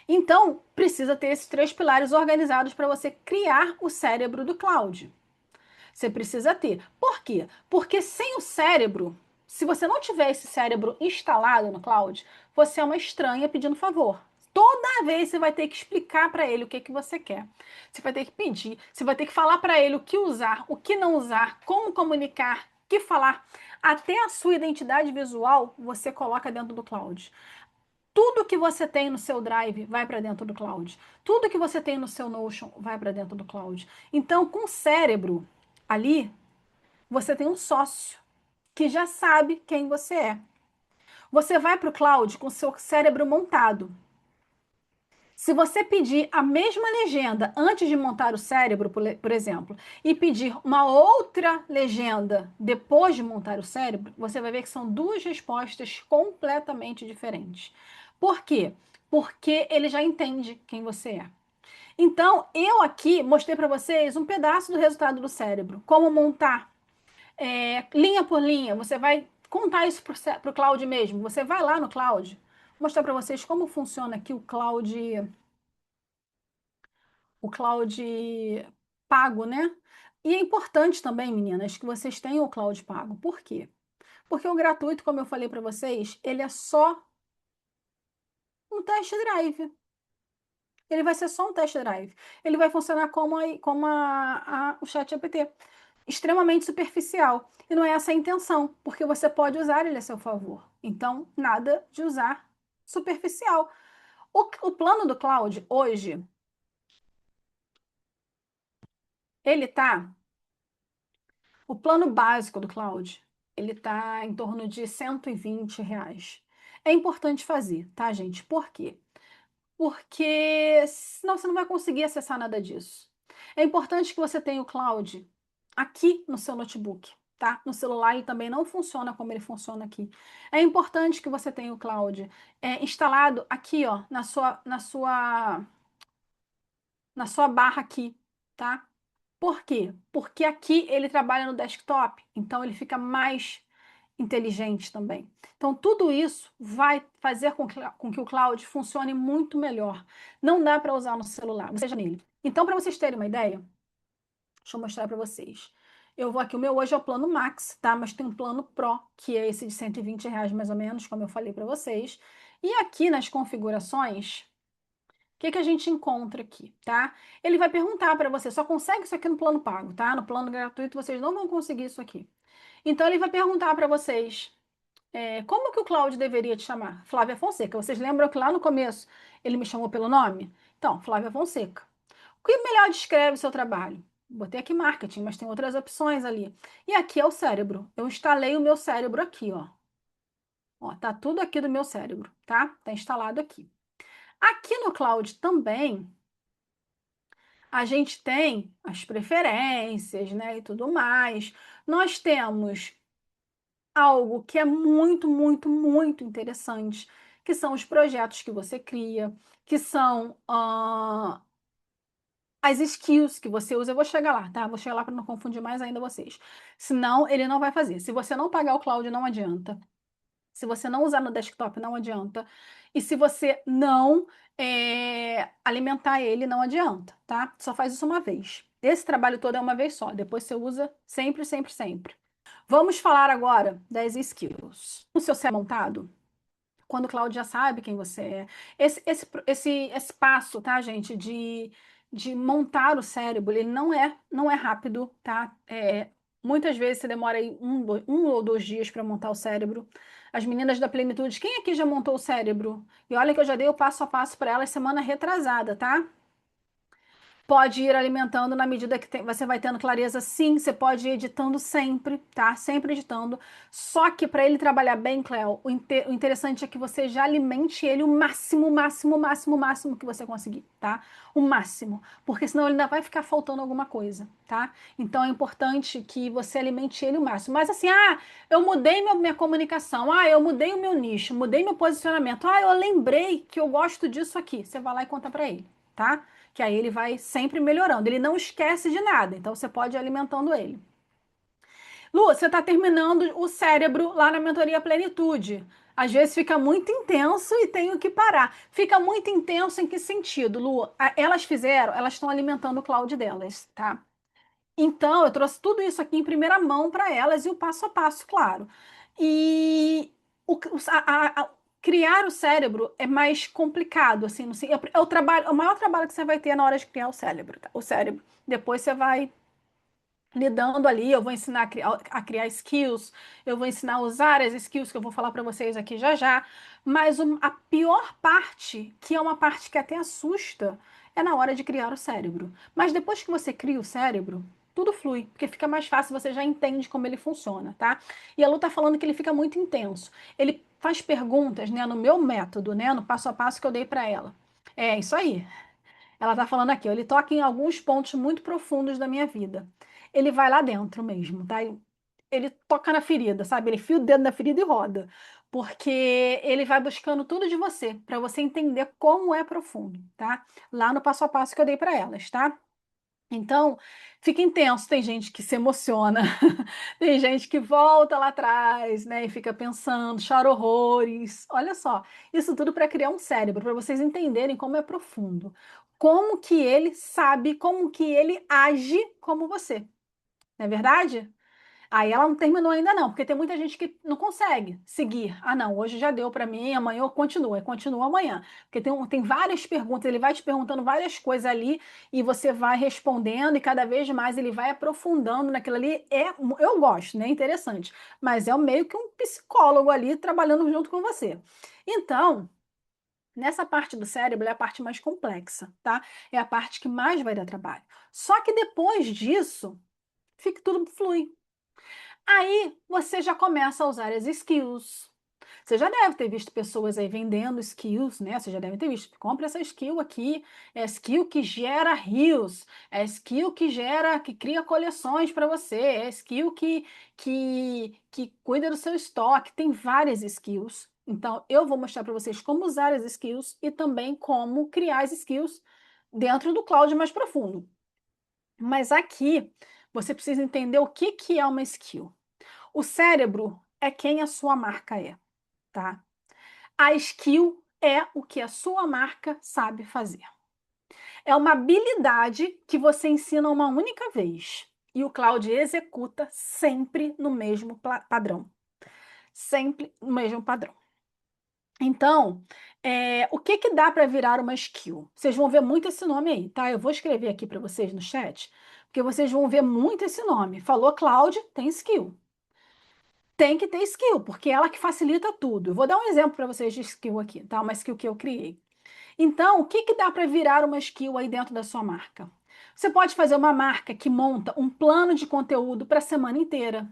Então, precisa ter esses três pilares organizados para você criar o cérebro do Cláudio. Você precisa ter. Por quê? Porque sem o cérebro, Se você não tiver esse cérebro instalado no cloud, você é uma estranha pedindo favor. Toda vez você vai ter que explicar para ele o que que você quer. Você vai ter que pedir, você vai ter que falar para ele o que usar, o que não usar, como comunicar, o que falar. Até a sua identidade visual você coloca dentro do cloud. Tudo que você tem no seu Drive vai para dentro do cloud. Tudo que você tem no seu Notion vai para dentro do cloud. Então, com o cérebro ali, você tem um sócio que já sabe quem você é. Você vai para o cloud com o seu cérebro montado. Se você pedir a mesma legenda antes de montar o cérebro, por exemplo, e pedir uma outra legenda depois de montar o cérebro, você vai ver que são duas respostas completamente diferentes. Por quê? Porque ele já entende quem você é. Então, eu aqui mostrei para vocês um pedaço do resultado do cérebro, como montar linha por linha. Você vai contar isso para o cloud mesmo. Você vai lá no cloud, mostrar para vocês como funciona aqui o cloud pago, né? E é importante também, meninas, que vocês tenham o cloud pago. Por quê? Porque o gratuito, como eu falei para vocês, ele é só um test drive. Ele vai ser só um test drive. Ele vai funcionar como o chat GPT. Extremamente superficial. E não é essa a intenção, porque você pode usar ele a seu favor. Então, nada de usar superficial. O plano do cloud hoje, ele tá o plano básico do cloud, ele está em torno de R$ 120. É importante fazer, tá, gente? Por quê? Porque senão você não vai conseguir acessar nada disso. É importante que você tenha o cloud aqui no seu notebook, tá? No celular ele também não funciona como ele funciona aqui. É importante que você tenha o cloud instalado aqui, ó, na sua barra aqui, tá? Por quê? Porque aqui ele trabalha no desktop, então ele fica mais inteligente também. Então, tudo isso vai fazer com que o cloud funcione muito melhor. Não dá para usar no celular, seja nele. Então, para vocês terem uma ideia, deixa eu mostrar para vocês. Eu vou aqui, o meu hoje é o plano Max, tá? Mas tem um plano Pro, que é esse de R$ 120 mais ou menos, como eu falei para vocês. E aqui nas configurações, o que que a gente encontra aqui, tá? Ele vai perguntar para você, só consegue isso aqui no plano pago, tá? No plano gratuito vocês não vão conseguir isso aqui. Então ele vai perguntar para vocês, como que o Cláudio deveria te chamar? Flávia Fonseca. Vocês lembram que lá no começo ele me chamou pelo nome? Então, Flávia Fonseca. O que melhor descreve o seu trabalho? Botei aqui marketing, mas tem outras opções ali. E aqui é o cérebro. Eu instalei o meu cérebro aqui, ó. Ó, tá tudo aqui do meu cérebro, tá? Tá instalado aqui. Aqui no Cloud também a gente tem as preferências, né, e tudo mais. Nós temos algo que é muito, muito, muito interessante, que são os projetos que você cria, que são as skills que você usa. Eu vou chegar lá, tá? Vou chegar lá para não confundir mais ainda vocês. Senão, ele não vai fazer. Se você não pagar o cloud, não adianta. Se você não usar no desktop, não adianta. E se você não alimentar ele, não adianta, tá? Só faz isso uma vez. Esse trabalho todo é uma vez só. Depois você usa sempre, sempre, sempre. Vamos falar agora das skills. O seu cérebro montado, quando o Cláudio já sabe quem você é. Esse passo, tá, gente, de montar o cérebro, ele não é rápido, tá? Muitas vezes você demora aí um ou 2 dias para montar o cérebro. As meninas da Plenitude, quem aqui já montou o cérebro? E olha que eu já dei o passo a passo para elas semana retrasada, tá? Pode ir alimentando na medida que você vai tendo clareza, sim, você pode ir editando sempre, tá? Sempre editando. Só que para ele trabalhar bem, Cleo, o interessante é que você já alimente ele o máximo, máximo, máximo, máximo que você conseguir, tá? O máximo. Porque senão ele ainda vai ficar faltando alguma coisa, tá? Então é importante que você alimente ele o máximo. Mas assim, eu mudei minha comunicação, eu mudei o meu nicho, mudei meu posicionamento, eu lembrei que eu gosto disso aqui. Você vai lá e conta para ele, tá? Que aí ele vai sempre melhorando. Ele não esquece de nada, então você pode ir alimentando ele. Lu, você está terminando o cérebro lá na mentoria Plenitude. Às vezes fica muito intenso e tenho que parar. Fica muito intenso em que sentido, Lu? Elas estão alimentando o cloud delas, tá? Então, eu trouxe tudo isso aqui em primeira mão para elas e o passo a passo, claro. E o, criar o cérebro é mais complicado, assim, no, é o trabalho, o maior trabalho que você vai ter na hora de criar o cérebro, tá? O cérebro. Depois você vai lidando ali, eu vou ensinar a criar skills, eu vou ensinar a usar as skills que eu vou falar para vocês aqui já já, mas a pior parte, que é uma parte que até assusta, é na hora de criar o cérebro. Mas depois que você cria o cérebro, tudo flui, porque fica mais fácil, você já entende como ele funciona, tá? E a Lu tá falando que ele fica muito intenso. Ele faz perguntas, né, no meu método, né, no passo a passo que eu dei para ela. É isso aí. Ela tá falando aqui, ó, ele toca em alguns pontos muito profundos da minha vida. Ele vai lá dentro mesmo, tá? Ele toca na ferida, sabe? Ele enfia o dedo na ferida e roda. Porque ele vai buscando tudo de você, para você entender como é profundo, tá? Lá no passo a passo que eu dei para elas, tá? Então, fica intenso. Tem gente que se emociona, tem gente que volta lá atrás, né, e fica pensando, chora horrores. Olha só, isso tudo para criar um cérebro, para vocês entenderem como é profundo, como que ele sabe, como que ele age como você, não é verdade? Aí ela não terminou ainda não, porque tem muita gente que não consegue seguir. Ah, não, hoje já deu para mim, amanhã eu continuo, aí continua amanhã. Porque tem várias perguntas, ele vai te perguntando várias coisas ali e você vai respondendo e cada vez mais ele vai aprofundando naquilo ali. Eu gosto, né? Interessante. Mas é meio que um psicólogo ali trabalhando junto com você. Então, nessa parte do cérebro é a parte mais complexa, tá? É a parte que mais vai dar trabalho. Só que depois disso, fica tudo flui. Aí você já começa a usar as skills. Você já deve ter visto pessoas aí vendendo skills, né? Você já deve ter visto. Compra essa skill aqui. É skill que gera rios. É skill que gera, que cria coleções para você. É skill que cuida do seu estoque. Tem várias skills. Então, eu vou mostrar para vocês como usar as skills e também como criar as skills dentro do cloud mais profundo. Mas aqui, você precisa entender o que que é uma skill. O cérebro é quem a sua marca é, tá? A skill é o que a sua marca sabe fazer. É uma habilidade que você ensina uma única vez e o cloud executa sempre no mesmo padrão. Sempre no mesmo padrão. Então, o que que dá para virar uma skill? Vocês vão ver muito esse nome aí, tá? Eu vou escrever aqui para vocês no chat, porque vocês vão ver muito esse nome. Falou cloud, tem skill. Tem que ter skill, porque é ela que facilita tudo. Eu vou dar um exemplo para vocês de skill aqui, tá? Uma skill que eu criei. Então, o que que dá para virar uma skill aí dentro da sua marca? Você pode fazer uma marca que monta um plano de conteúdo para a semana inteira.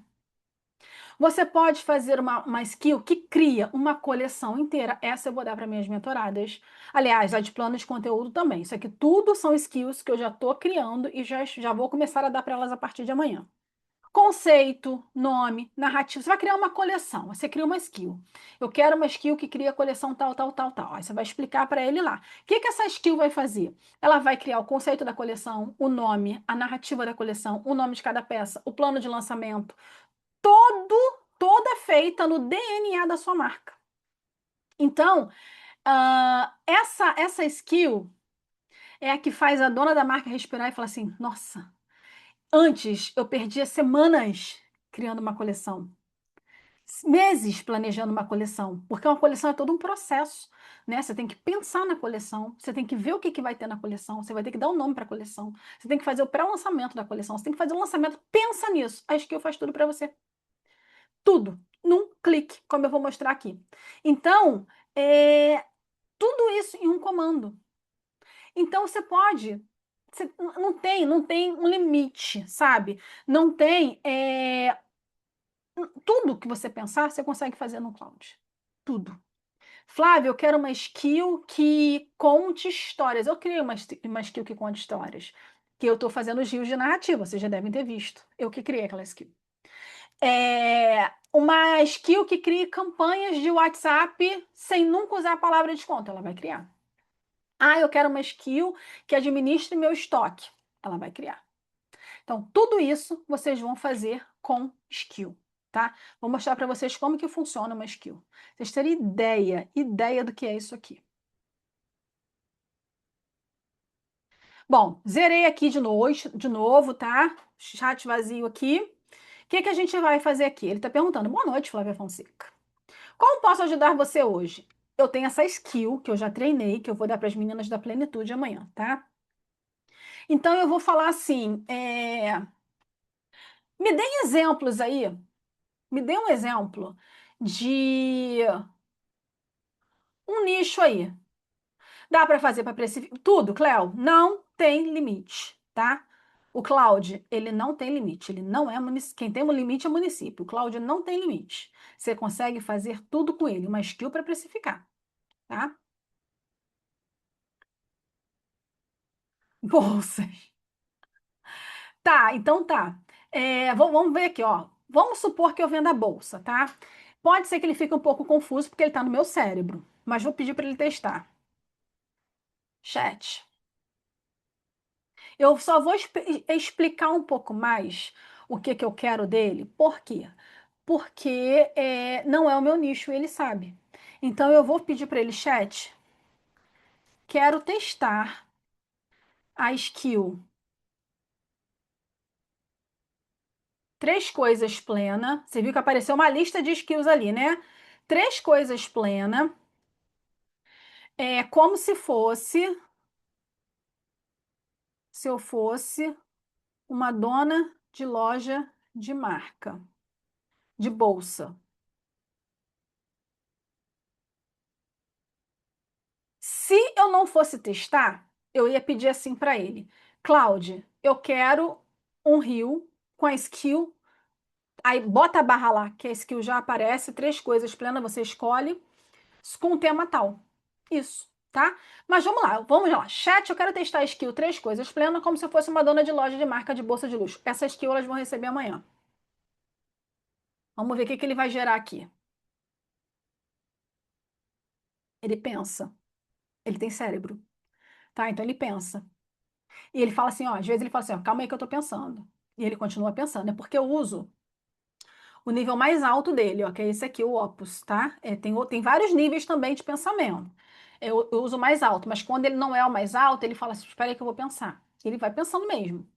Você pode fazer uma skill que cria uma coleção inteira. Essa eu vou dar para minhas mentoradas. Aliás, a de plano de conteúdo também. Isso aqui tudo são skills que eu já estou criando e já vou começar a dar para elas a partir de amanhã. Conceito, nome, narrativa. Você vai criar uma coleção, você cria uma skill. Eu quero uma skill que cria coleção tal, tal, tal, tal. Aí você vai explicar para ele lá. O que que essa skill vai fazer? Ela vai criar o conceito da coleção, o nome, a narrativa da coleção, o nome de cada peça, o plano de lançamento, todo, toda feita no DNA da sua marca. Então, essa skill é a que faz a dona da marca respirar e falar assim: nossa, antes eu perdia semanas criando uma coleção. Meses planejando uma coleção, porque uma coleção é todo um processo, né? Você tem que pensar na coleção, você tem que ver o que que vai ter na coleção, você vai ter que dar um nome para a coleção, você tem que fazer o pré-lançamento da coleção, você tem que fazer o lançamento, pensa nisso. A Skill faz tudo para você. Tudo, num clique, como eu vou mostrar aqui. Então, tudo isso em um comando. Então não tem um limite, sabe? Não tem, tudo que você pensar, você consegue fazer no cloud. Tudo. Flávia, eu quero uma skill que conte histórias. Eu criei uma skill que conte histórias. Que eu estou fazendo os rios de narrativa, vocês já devem ter visto. Eu que criei aquela skill. Uma skill que crie campanhas de WhatsApp sem nunca usar a palavra desconto. Ela vai criar. Ah, eu quero uma skill que administre meu estoque. Ela vai criar. Então, tudo isso vocês vão fazer com skill, tá? Vou mostrar para vocês como que funciona uma skill. Vocês terem ideia do que é isso aqui. Bom, zerei aqui de novo, tá? Chat vazio aqui. O que a gente vai fazer aqui? Ele está perguntando: boa noite, Flávia Fonseca. Como posso ajudar você hoje? Eu tenho essa skill que eu já treinei, que eu vou dar para as meninas da Plenitude amanhã, tá? Então eu vou falar assim: me deem exemplos aí, me dê um exemplo de um nicho aí. Dá para fazer para precificar tudo, Cléo? Não tem limite, tá? O Cloud, ele não tem limite, ele não é município. Quem tem um limite é município. O Cloud não tem limite. Você consegue fazer tudo com ele, uma skill para precificar, tá? Bolsa. Tá, então tá. Vamos ver aqui, ó. Vamos supor que eu venda a bolsa, tá? Pode ser que ele fique um pouco confuso porque ele tá no meu cérebro, mas vou pedir para ele testar. Chat. Eu só vou explicar um pouco mais o que que eu quero dele. Por quê? Porque não é o meu nicho, ele sabe. Então eu vou pedir para ele, chat, quero testar a skill três coisas plena. Você viu que apareceu uma lista de skills ali, né? Três coisas plena, como se eu fosse uma dona de loja de marca, de bolsa. Se eu não fosse testar, eu ia pedir assim para ele: Cláudia, eu quero um rio com a skill. Aí bota a barra lá, que a skill já aparece, três coisas plenas, você escolhe, com o tema tal. Isso, tá? Mas vamos lá. Chat, eu quero testar a skill três coisas plenas, como se eu fosse uma dona de loja de marca de bolsa de luxo. Essa skill elas vão receber amanhã. Vamos ver o que que ele vai gerar aqui. Ele pensa, ele tem cérebro, tá? Então ele pensa. E ele fala assim, ó, às vezes ele fala assim, ó, calma aí que eu tô pensando. E ele continua pensando, é porque eu uso o nível mais alto dele, ó, que é esse aqui, o Opus, tá? Tem vários níveis também de pensamento. Eu uso o mais alto, mas quando ele não é o mais alto, ele fala assim, espera aí que eu vou pensar. Ele vai pensando mesmo.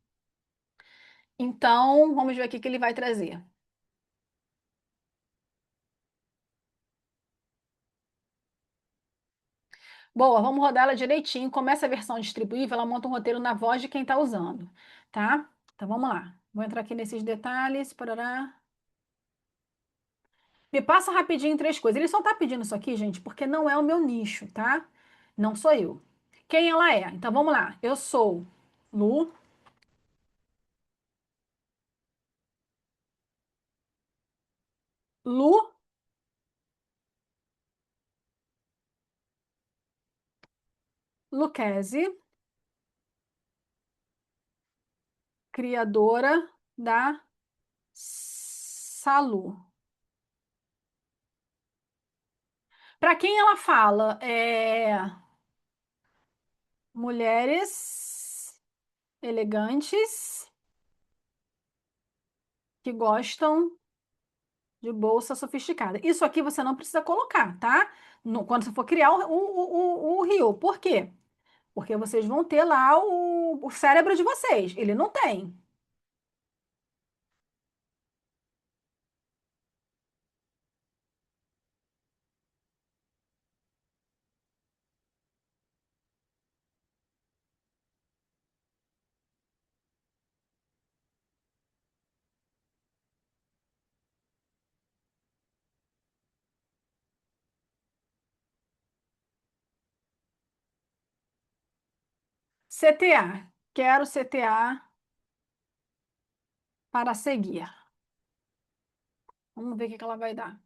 Então, vamos ver aqui o que ele vai trazer. Boa, vamos rodar ela direitinho. Começa a versão distribuível, ela monta um roteiro na voz de quem está usando, tá? Então, vamos lá. Vou entrar aqui nesses detalhes. Parará. Me passa rapidinho três coisas. Ele só tá pedindo isso aqui, gente, porque não é o meu nicho, tá? Não sou eu. Quem ela é? Então vamos lá. Eu sou Lu, Lu Lucchesi, criadora da Salu. Para quem ela fala? Mulheres elegantes que gostam de bolsa sofisticada. Isso aqui você não precisa colocar, tá? Quando você for criar o Rio. Por quê? Porque vocês vão ter lá o cérebro de vocês. Ele não tem. CTA. Quero CTA para seguir. Vamos ver o que ela vai dar.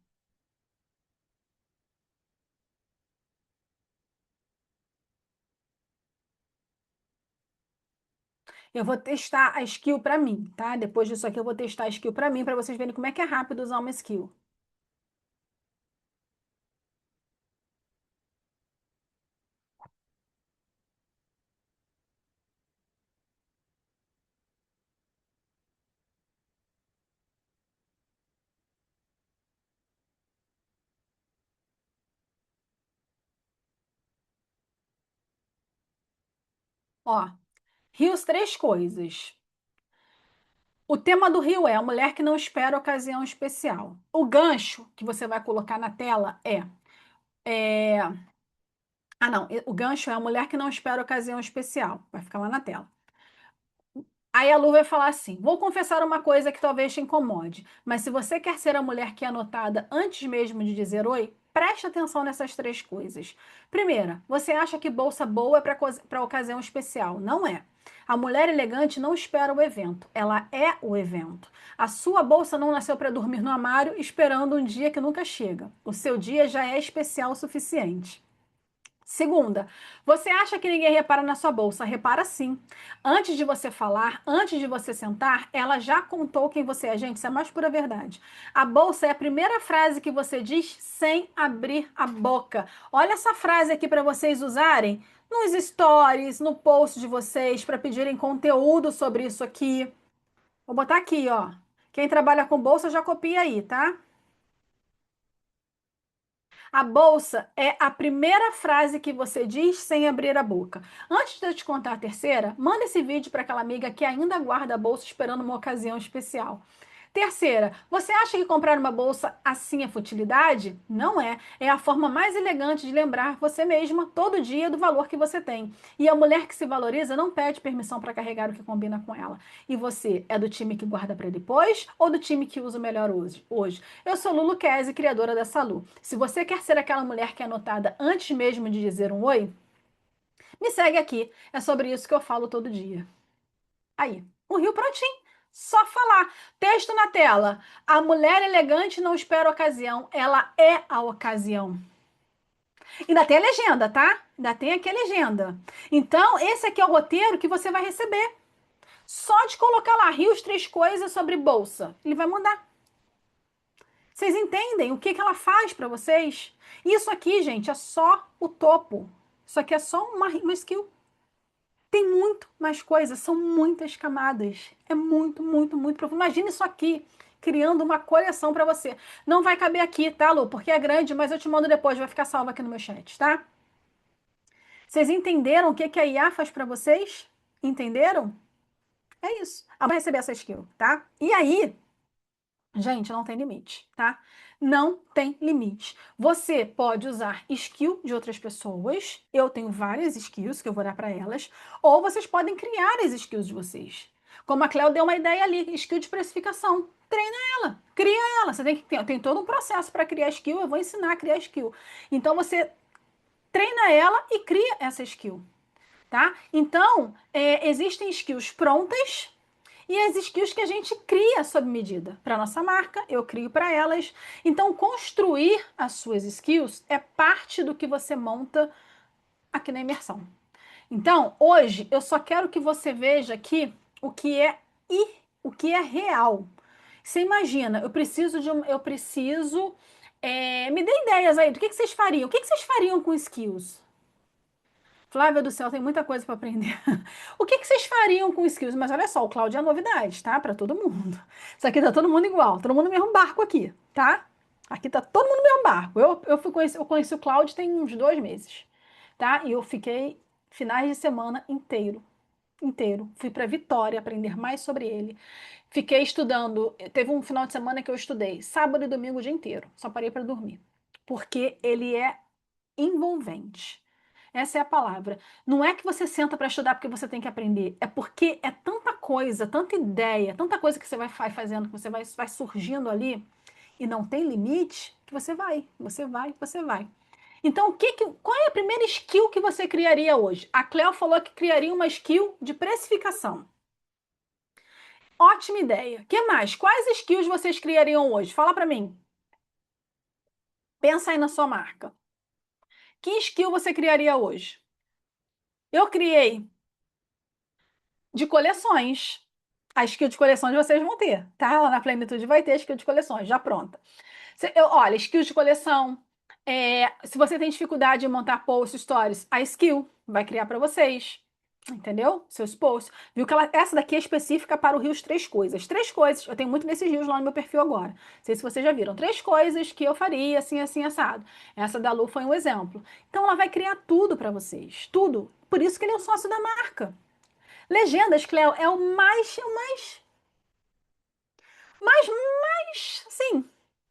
Eu vou testar a skill para mim, tá? Depois disso aqui eu vou testar a skill para mim, para vocês verem como é que é rápido usar uma skill. Ó, rios três coisas. O tema do Rio é a mulher que não espera ocasião especial. O gancho que você vai colocar na tela é... Ah, não. O gancho é a mulher que não espera ocasião especial. Vai ficar lá na tela. Aí a Lu vai falar assim: vou confessar uma coisa que talvez te incomode, mas se você quer ser a mulher que é notada antes mesmo de dizer oi, preste atenção nessas três coisas. Primeira, você acha que bolsa boa é para ocasião especial? Não é. A mulher elegante não espera o evento, ela é o evento. A sua bolsa não nasceu para dormir no armário esperando um dia que nunca chega. O seu dia já é especial o suficiente. Segunda, você acha que ninguém repara na sua bolsa? Repara sim. Antes de você falar, antes de você sentar, ela já contou quem você é. Gente, isso é a mais pura verdade. A bolsa é a primeira frase que você diz sem abrir a boca. Olha essa frase aqui para vocês usarem nos stories, no post de vocês, para pedirem conteúdo sobre isso aqui. Vou botar aqui, ó. Quem trabalha com bolsa já copia aí, tá? A bolsa é a primeira frase que você diz sem abrir a boca. Antes de eu te contar a terceira, manda esse vídeo para aquela amiga que ainda guarda a bolsa esperando uma ocasião especial. Terceira, você acha que comprar uma bolsa assim é futilidade? Não é. É a forma mais elegante de lembrar você mesma todo dia do valor que você tem. E a mulher que se valoriza não pede permissão para carregar o que combina com ela. E você é do time que guarda para depois ou do time que usa o melhor hoje? Eu sou Lulu Kese, criadora da Salu. Se você quer ser aquela mulher que é notada antes mesmo de dizer um oi, me segue aqui. É sobre isso que eu falo todo dia. Aí, o Rio prontinho. Só falar. Texto na tela. A mulher elegante não espera ocasião, ela é a ocasião. Ainda tem a legenda, tá? Ainda tem aqui a legenda. Então, esse aqui é o roteiro que você vai receber. Só de colocar lá, Rios três coisas sobre bolsa. Ele vai mandar. Vocês entendem o que que ela faz para vocês? Isso aqui, gente, é só o topo. Isso aqui é só uma skill. Tem muito mais coisas, são muitas camadas. É muito, muito, muito profundo. Imagina isso aqui, criando uma coleção para você. Não vai caber aqui, tá, Lu? Porque é grande, mas eu te mando depois, vai ficar salvo aqui no meu chat, tá? Vocês entenderam o que que a IA faz para vocês? Entenderam? É isso. Ela vai receber essa skill, tá? E aí, gente, não tem limite, tá? Não tem limite. Você pode usar skill de outras pessoas. Eu tenho várias skills que eu vou dar para elas. Ou vocês podem criar as skills de vocês. Como a Cleo deu uma ideia ali, skill de precificação. Treina ela, cria ela. Você tem todo um processo para criar skill. Eu vou ensinar a criar skill. Então você treina ela e cria essa skill, tá? Então, existem skills prontas e as skills que a gente cria sob medida para nossa marca, eu crio para elas. Então, construir as suas skills é parte do que você monta aqui na imersão. Então, hoje eu só quero que você veja aqui o que é o que é real. Você imagina, me dê ideias aí do que vocês fariam? O que vocês fariam com skills? Flávia do céu, tem muita coisa para aprender. O que que vocês fariam com skills? Mas olha só, o Cláudio é novidade, tá? Para todo mundo. Isso aqui tá todo mundo igual, todo mundo no mesmo barco aqui, tá? Aqui tá todo mundo no mesmo barco. Eu conheci o Cláudio tem uns 2 meses, tá? E eu fiquei finais de semana inteiro. Fui para Vitória aprender mais sobre ele. Fiquei estudando. Teve um final de semana que eu estudei sábado e domingo o dia inteiro. Só parei para dormir. Porque ele é envolvente. Essa é a palavra. Não é que você senta para estudar porque você tem que aprender, é porque é tanta coisa, tanta ideia, tanta coisa que você vai fazendo, que vai surgindo ali e não tem limite, que você vai. Então, qual é a primeira skill que você criaria hoje? A Cleo falou que criaria uma skill de precificação. Ótima ideia. Que mais? Quais skills vocês criariam hoje? Fala para mim. Pensa aí na sua marca. Que skill você criaria hoje? Eu criei de coleções. A skill de coleções vocês vão ter, tá? Lá na Plenitude vai ter a skill de coleções, já pronta. Olha, skill de coleção. Se você tem dificuldade em montar posts, stories, a skill vai criar para vocês. Entendeu? Seus posts. Viu que essa daqui é específica para o Rios Três Coisas. Três coisas. Eu tenho muito desses rios lá no meu perfil agora. Não sei se vocês já viram. Três coisas que eu faria, assim, assim, assado. Essa da Lu foi um exemplo. Então, ela vai criar tudo para vocês. Tudo. Por isso que ele é o sócio da marca. Legendas, Cleo, é o mais Mas, sim,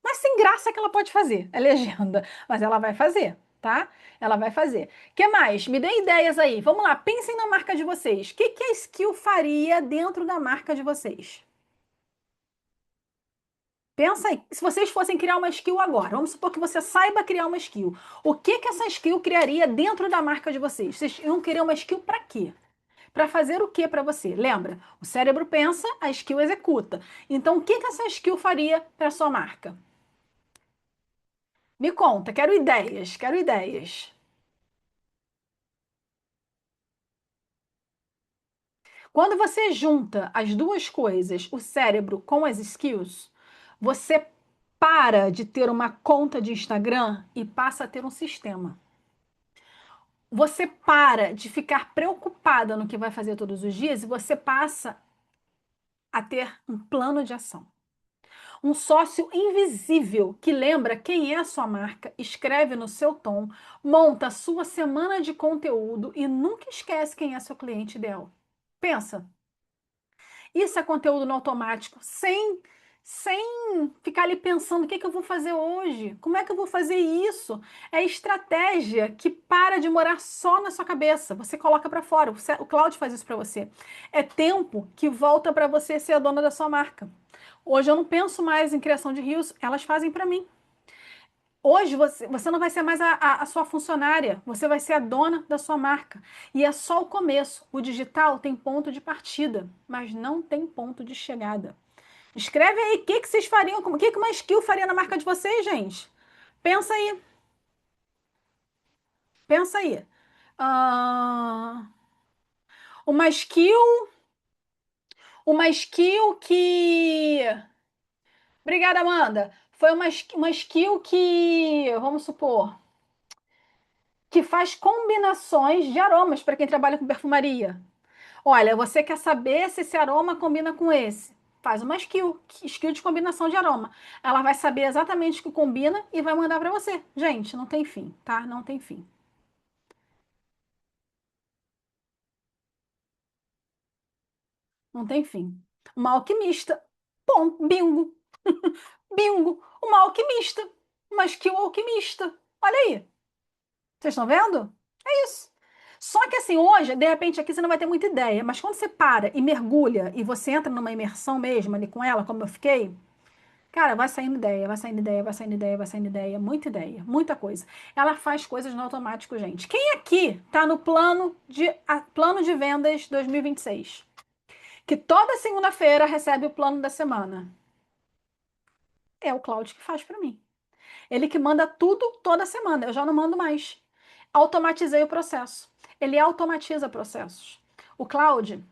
mas sem graça que ela pode fazer, é legenda. Mas ela vai fazer, tá? Ela vai fazer. Que mais? Me dê ideias aí. Vamos lá, pensem na marca de vocês. O que que a skill faria dentro da marca de vocês? Pensa aí, se vocês fossem criar uma skill agora, vamos supor que você saiba criar uma skill. O que que essa skill criaria dentro da marca de vocês? Vocês iam querer uma skill para quê? Para fazer o que para você? Lembra? O cérebro pensa, a skill executa. Então, o que que essa skill faria para sua marca? Me conta, quero ideias, quero ideias. Quando você junta as duas coisas, o cérebro com as skills, você para de ter uma conta de Instagram e passa a ter um sistema. Você para de ficar preocupada no que vai fazer todos os dias e você passa a ter um plano de ação. Um sócio invisível que lembra quem é a sua marca, escreve no seu tom, monta a sua semana de conteúdo e nunca esquece quem é seu cliente ideal. Pensa, isso é conteúdo no automático, sem ficar ali pensando o que que eu vou fazer hoje, como é que eu vou fazer isso. É estratégia que para de morar só na sua cabeça. Você coloca para fora. O Cloud faz isso para você. É tempo que volta para você ser a dona da sua marca. Hoje eu não penso mais em criação de rios, elas fazem para mim. Hoje você não vai ser mais a sua funcionária, você vai ser a dona da sua marca. E é só o começo. O digital tem ponto de partida, mas não tem ponto de chegada. Escreve aí o que que vocês fariam, o que que uma skill faria na marca de vocês, gente? Pensa aí, pensa aí. Ah, uma skill, uma skill que. Obrigada, Amanda. Foi uma skill que, vamos supor, que faz combinações de aromas para quem trabalha com perfumaria. Olha, você quer saber se esse aroma combina com esse? Faz uma skill de combinação de aroma. Ela vai saber exatamente o que combina e vai mandar para você. Gente, não tem fim, tá? Não tem fim. Não tem fim. Uma alquimista. Bom, bingo. Bingo. Uma alquimista. Uma skill alquimista. Olha aí. Vocês estão vendo? É isso. Só que assim, hoje, de repente, aqui você não vai ter muita ideia, mas quando você para e mergulha e você entra numa imersão mesmo ali com ela, como eu fiquei, cara, vai saindo ideia, vai saindo ideia, vai saindo ideia, vai saindo ideia, muita coisa. Ela faz coisas no automático, gente. Quem aqui tá no plano de vendas 2026? Que toda segunda-feira recebe o plano da semana? É o Claudio que faz para mim. Ele que manda tudo toda semana. Eu já não mando mais. Automatizei o processo. Ele automatiza processos. O Cloud,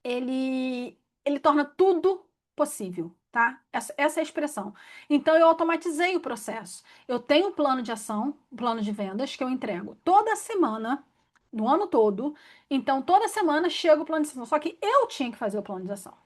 ele torna tudo possível, tá? Essa é a expressão. Então, eu automatizei o processo. Eu tenho um plano de ação, um plano de vendas que eu entrego toda semana, no ano todo. Então, toda semana chega o plano de ação. Só que eu tinha que fazer o plano de ação.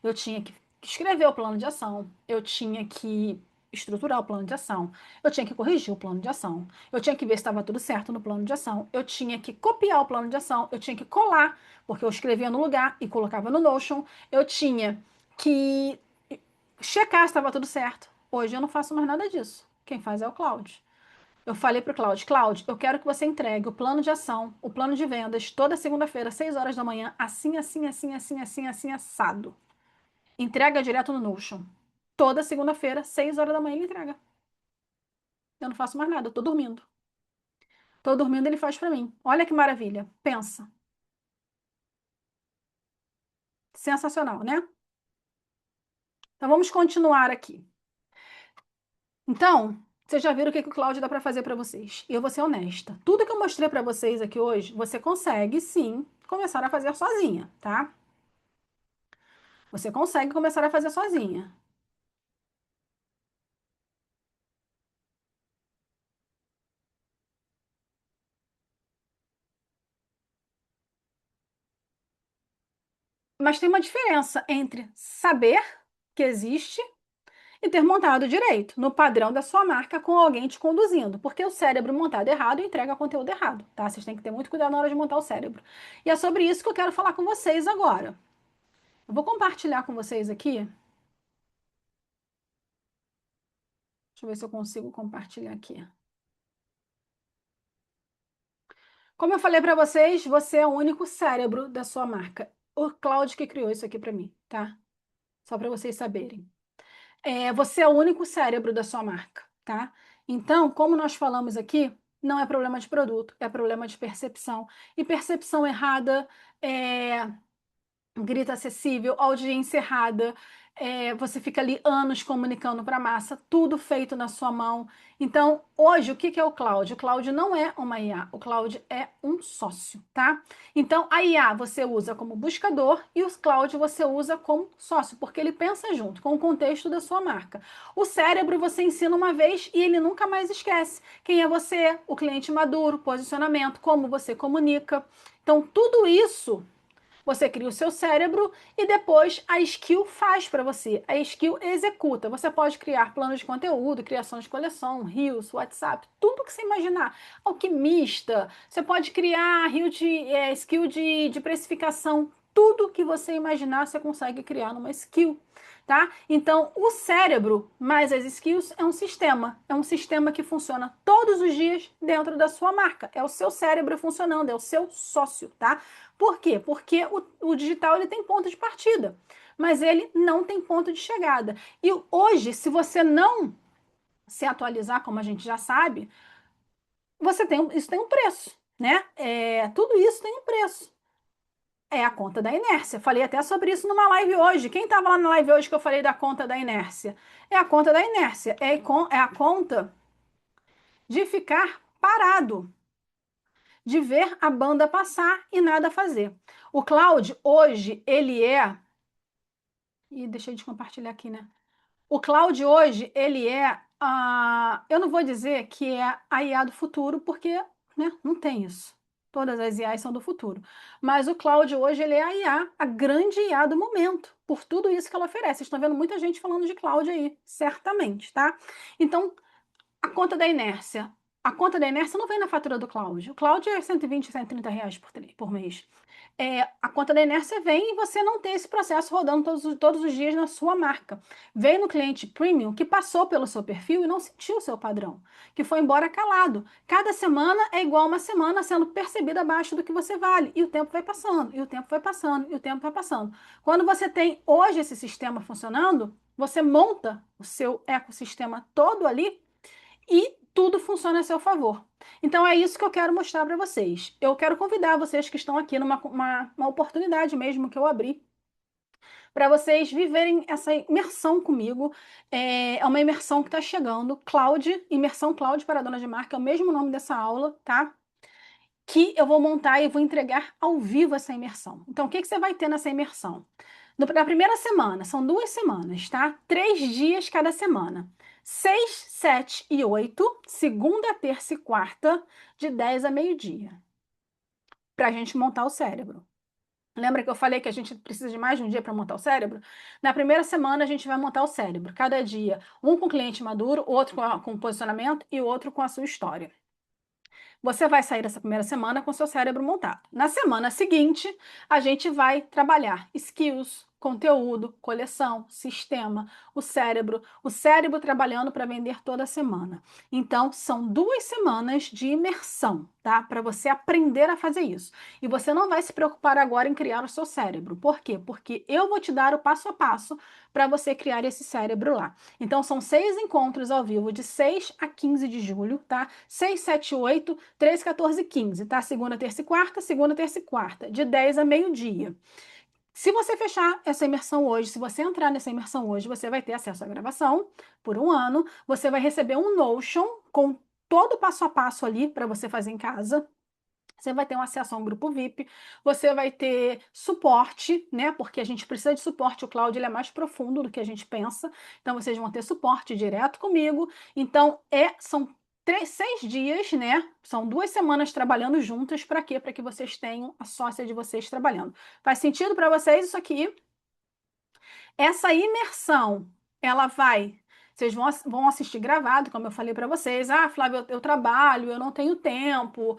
Eu tinha que escrever o plano de ação, eu tinha que estruturar o plano de ação, eu tinha que corrigir o plano de ação, eu tinha que ver se estava tudo certo no plano de ação, eu tinha que copiar o plano de ação, eu tinha que colar, porque eu escrevia no lugar e colocava no Notion, eu tinha que checar se estava tudo certo. Hoje eu não faço mais nada disso. Quem faz é o Cláudio. Eu falei para o Cláudio, Cláudio, eu quero que você entregue o plano de ação, o plano de vendas, toda segunda-feira, 6 horas da manhã, assim, assim, assim, assim, assim, assim, assado. Entrega direto no Notion. Toda segunda-feira, 6 horas da manhã, ele entrega. Eu não faço mais nada, eu tô dormindo. Tô dormindo, ele faz pra mim. Olha que maravilha. Pensa. Sensacional, né? Então vamos continuar aqui. Então, vocês já viram o que que o Cláudio dá pra fazer pra vocês. E eu vou ser honesta. Tudo que eu mostrei pra vocês aqui hoje, você consegue sim começar a fazer sozinha, tá? Você consegue começar a fazer sozinha. Mas tem uma diferença entre saber que existe e ter montado direito, no padrão da sua marca, com alguém te conduzindo. Porque o cérebro montado errado entrega conteúdo errado, tá? Vocês têm que ter muito cuidado na hora de montar o cérebro. E é sobre isso que eu quero falar com vocês agora. Eu vou compartilhar com vocês aqui Deixa eu ver se eu consigo compartilhar aqui. Como eu falei para vocês, você é o único cérebro da sua marca. O Claude que criou isso aqui para mim, tá? Só para vocês saberem. Você é o único cérebro da sua marca, tá? Então, como nós falamos aqui, não é problema de produto, é problema de percepção. E percepção errada é grita acessível, audiência errada, você fica ali anos comunicando para a massa, tudo feito na sua mão. Então, hoje, o que que é o cloud? O cloud não é uma IA, o cloud é um sócio, tá? Então, a IA você usa como buscador e o cloud você usa como sócio, porque ele pensa junto com o contexto da sua marca. O cérebro você ensina uma vez e ele nunca mais esquece. Quem é você, o cliente maduro, posicionamento, como você comunica. Então, tudo isso você cria o seu cérebro e depois a skill faz para você. A skill executa. Você pode criar planos de conteúdo, criação de coleção, Reels, WhatsApp, tudo que você imaginar. Alquimista. Você pode criar skill de precificação. Tudo que você imaginar, você consegue criar numa skill. Tá? Então, o cérebro mais as skills é um sistema. É um sistema que funciona todos os dias dentro da sua marca. É o seu cérebro funcionando, é o seu sócio, tá? Por quê? Porque o digital ele tem ponto de partida, mas ele não tem ponto de chegada. E hoje, se você não se atualizar, como a gente já sabe, isso tem um preço, né? Tudo isso tem um preço. É a conta da inércia. Falei até sobre isso numa live hoje. Quem estava lá na live hoje que eu falei da conta da inércia? É a conta da inércia. É a conta de ficar parado, de ver a banda passar e nada fazer. O Cloud, hoje, ele é. E deixei de compartilhar aqui, né? O Cloud hoje, ele é eu não vou dizer que é a IA do futuro, porque, né, não tem isso. Todas as IAs são do futuro. Mas o Cloud hoje, ele é a IA, a grande IA do momento, por tudo isso que ela oferece. Vocês estão vendo muita gente falando de Cloud aí, certamente, tá? Então, a conta da inércia. A conta da inércia não vem na fatura do Cloud. O Cloud é 120, R$ 130 por mês. A conta da inércia vem e você não tem esse processo rodando todos os dias na sua marca. Vem no cliente premium que passou pelo seu perfil e não sentiu o seu padrão, que foi embora calado. Cada semana é igual uma semana sendo percebida abaixo do que você vale. E o tempo vai passando, e o tempo vai passando, e o tempo vai passando. Quando você tem hoje esse sistema funcionando, você monta o seu ecossistema todo ali e tudo funciona a seu favor. Então é isso que eu quero mostrar para vocês. Eu quero convidar vocês que estão aqui numa uma oportunidade mesmo que eu abri para vocês viverem essa imersão comigo. É uma imersão que está chegando, Cloud, Imersão Cloud para Dona de Marca, é o mesmo nome dessa aula, tá? Que eu vou montar e vou entregar ao vivo essa imersão. Então, o que que você vai ter nessa imersão? Na primeira semana, são 2 semanas, tá? 3 dias cada semana. 6, 7 e 8, segunda, terça e quarta, de 10 a meio-dia, para a gente montar o cérebro. Lembra que eu falei que a gente precisa de mais de um dia para montar o cérebro? Na primeira semana, a gente vai montar o cérebro. Cada dia, um com cliente maduro, outro com posicionamento e outro com a sua história. Você vai sair dessa primeira semana com seu cérebro montado. Na semana seguinte, a gente vai trabalhar skills, conteúdo, coleção, sistema, o cérebro trabalhando para vender toda semana. Então, são 2 semanas de imersão, tá? Para você aprender a fazer isso. E você não vai se preocupar agora em criar o seu cérebro. Por quê? Porque eu vou te dar o passo a passo para você criar esse cérebro lá. Então, são 6 encontros ao vivo, de 6 a 15 de julho, tá? 6, 7, 8, 13, 14 e 15, tá? Segunda, terça e quarta, de 10 a meio-dia. Se você fechar essa imersão hoje, se você entrar nessa imersão hoje, você vai ter acesso à gravação por um ano, você vai receber um Notion com todo o passo a passo ali para você fazer em casa. Você vai ter um acesso a um grupo VIP, você vai ter suporte, né? Porque a gente precisa de suporte. O cloud ele é mais profundo do que a gente pensa. Então, vocês vão ter suporte direto comigo. Então, são 6 dias, né? São 2 semanas trabalhando juntas. Para quê? Para que vocês tenham a sócia de vocês trabalhando. Faz sentido para vocês isso aqui? Essa imersão, ela vai. Vocês vão assistir gravado, como eu falei para vocês. Ah, Flávio, eu trabalho, eu não tenho tempo.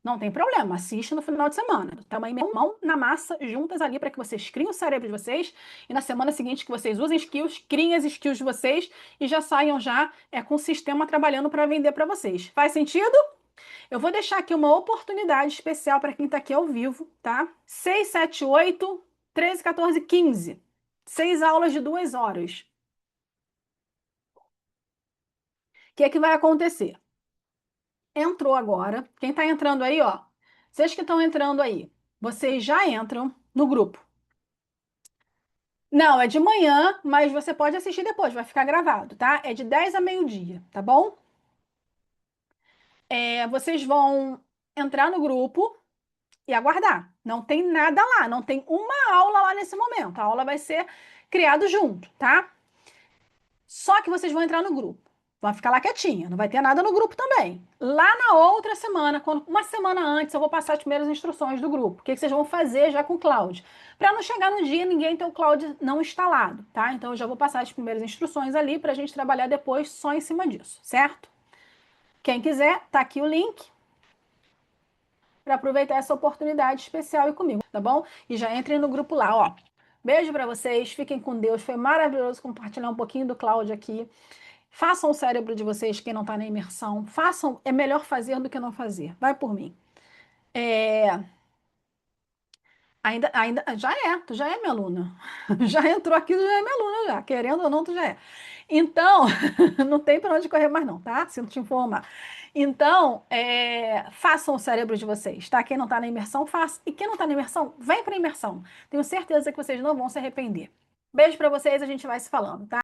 Não tem problema, assiste no final de semana. Tá uma mão na massa juntas ali para que vocês criem o cérebro de vocês e na semana seguinte que vocês usem skills, criem as skills de vocês e já saiam já com o sistema trabalhando para vender para vocês. Faz sentido? Eu vou deixar aqui uma oportunidade especial para quem está aqui ao vivo, tá? 6, 7, 8, 13, 14, 15. 6 aulas de 2 horas. O que é que vai acontecer? Entrou agora. Quem está entrando aí, ó. Vocês que estão entrando aí, vocês já entram no grupo. Não, é de manhã, mas você pode assistir depois, vai ficar gravado, tá? É de 10 a meio-dia, tá bom? Vocês vão entrar no grupo e aguardar. Não tem nada lá, não tem uma aula lá nesse momento. A aula vai ser criada junto, tá? Só que vocês vão entrar no grupo. Vai ficar lá quietinha, não vai ter nada no grupo também. Lá na outra semana, uma semana antes, eu vou passar as primeiras instruções do grupo. O que vocês vão fazer já com o Cloud? Para não chegar no dia e ninguém ter o Cloud não instalado, tá? Então eu já vou passar as primeiras instruções ali para a gente trabalhar depois só em cima disso, certo? Quem quiser, tá aqui o link para aproveitar essa oportunidade especial e comigo, tá bom? E já entrem no grupo lá, ó. Beijo para vocês, fiquem com Deus. Foi maravilhoso compartilhar um pouquinho do Cloud aqui. Façam o cérebro de vocês, quem não está na imersão. Façam, é melhor fazer do que não fazer. Vai por mim. É, ainda, tu já é minha aluna. Já entrou aqui, tu já é minha aluna, já. Querendo ou não, tu já é. Então, não tem para onde correr mais, não, tá? Sinto te informar. Então, façam o cérebro de vocês, tá? Quem não está na imersão, faça. E quem não está na imersão, vem para a imersão. Tenho certeza que vocês não vão se arrepender. Beijo para vocês, a gente vai se falando, tá?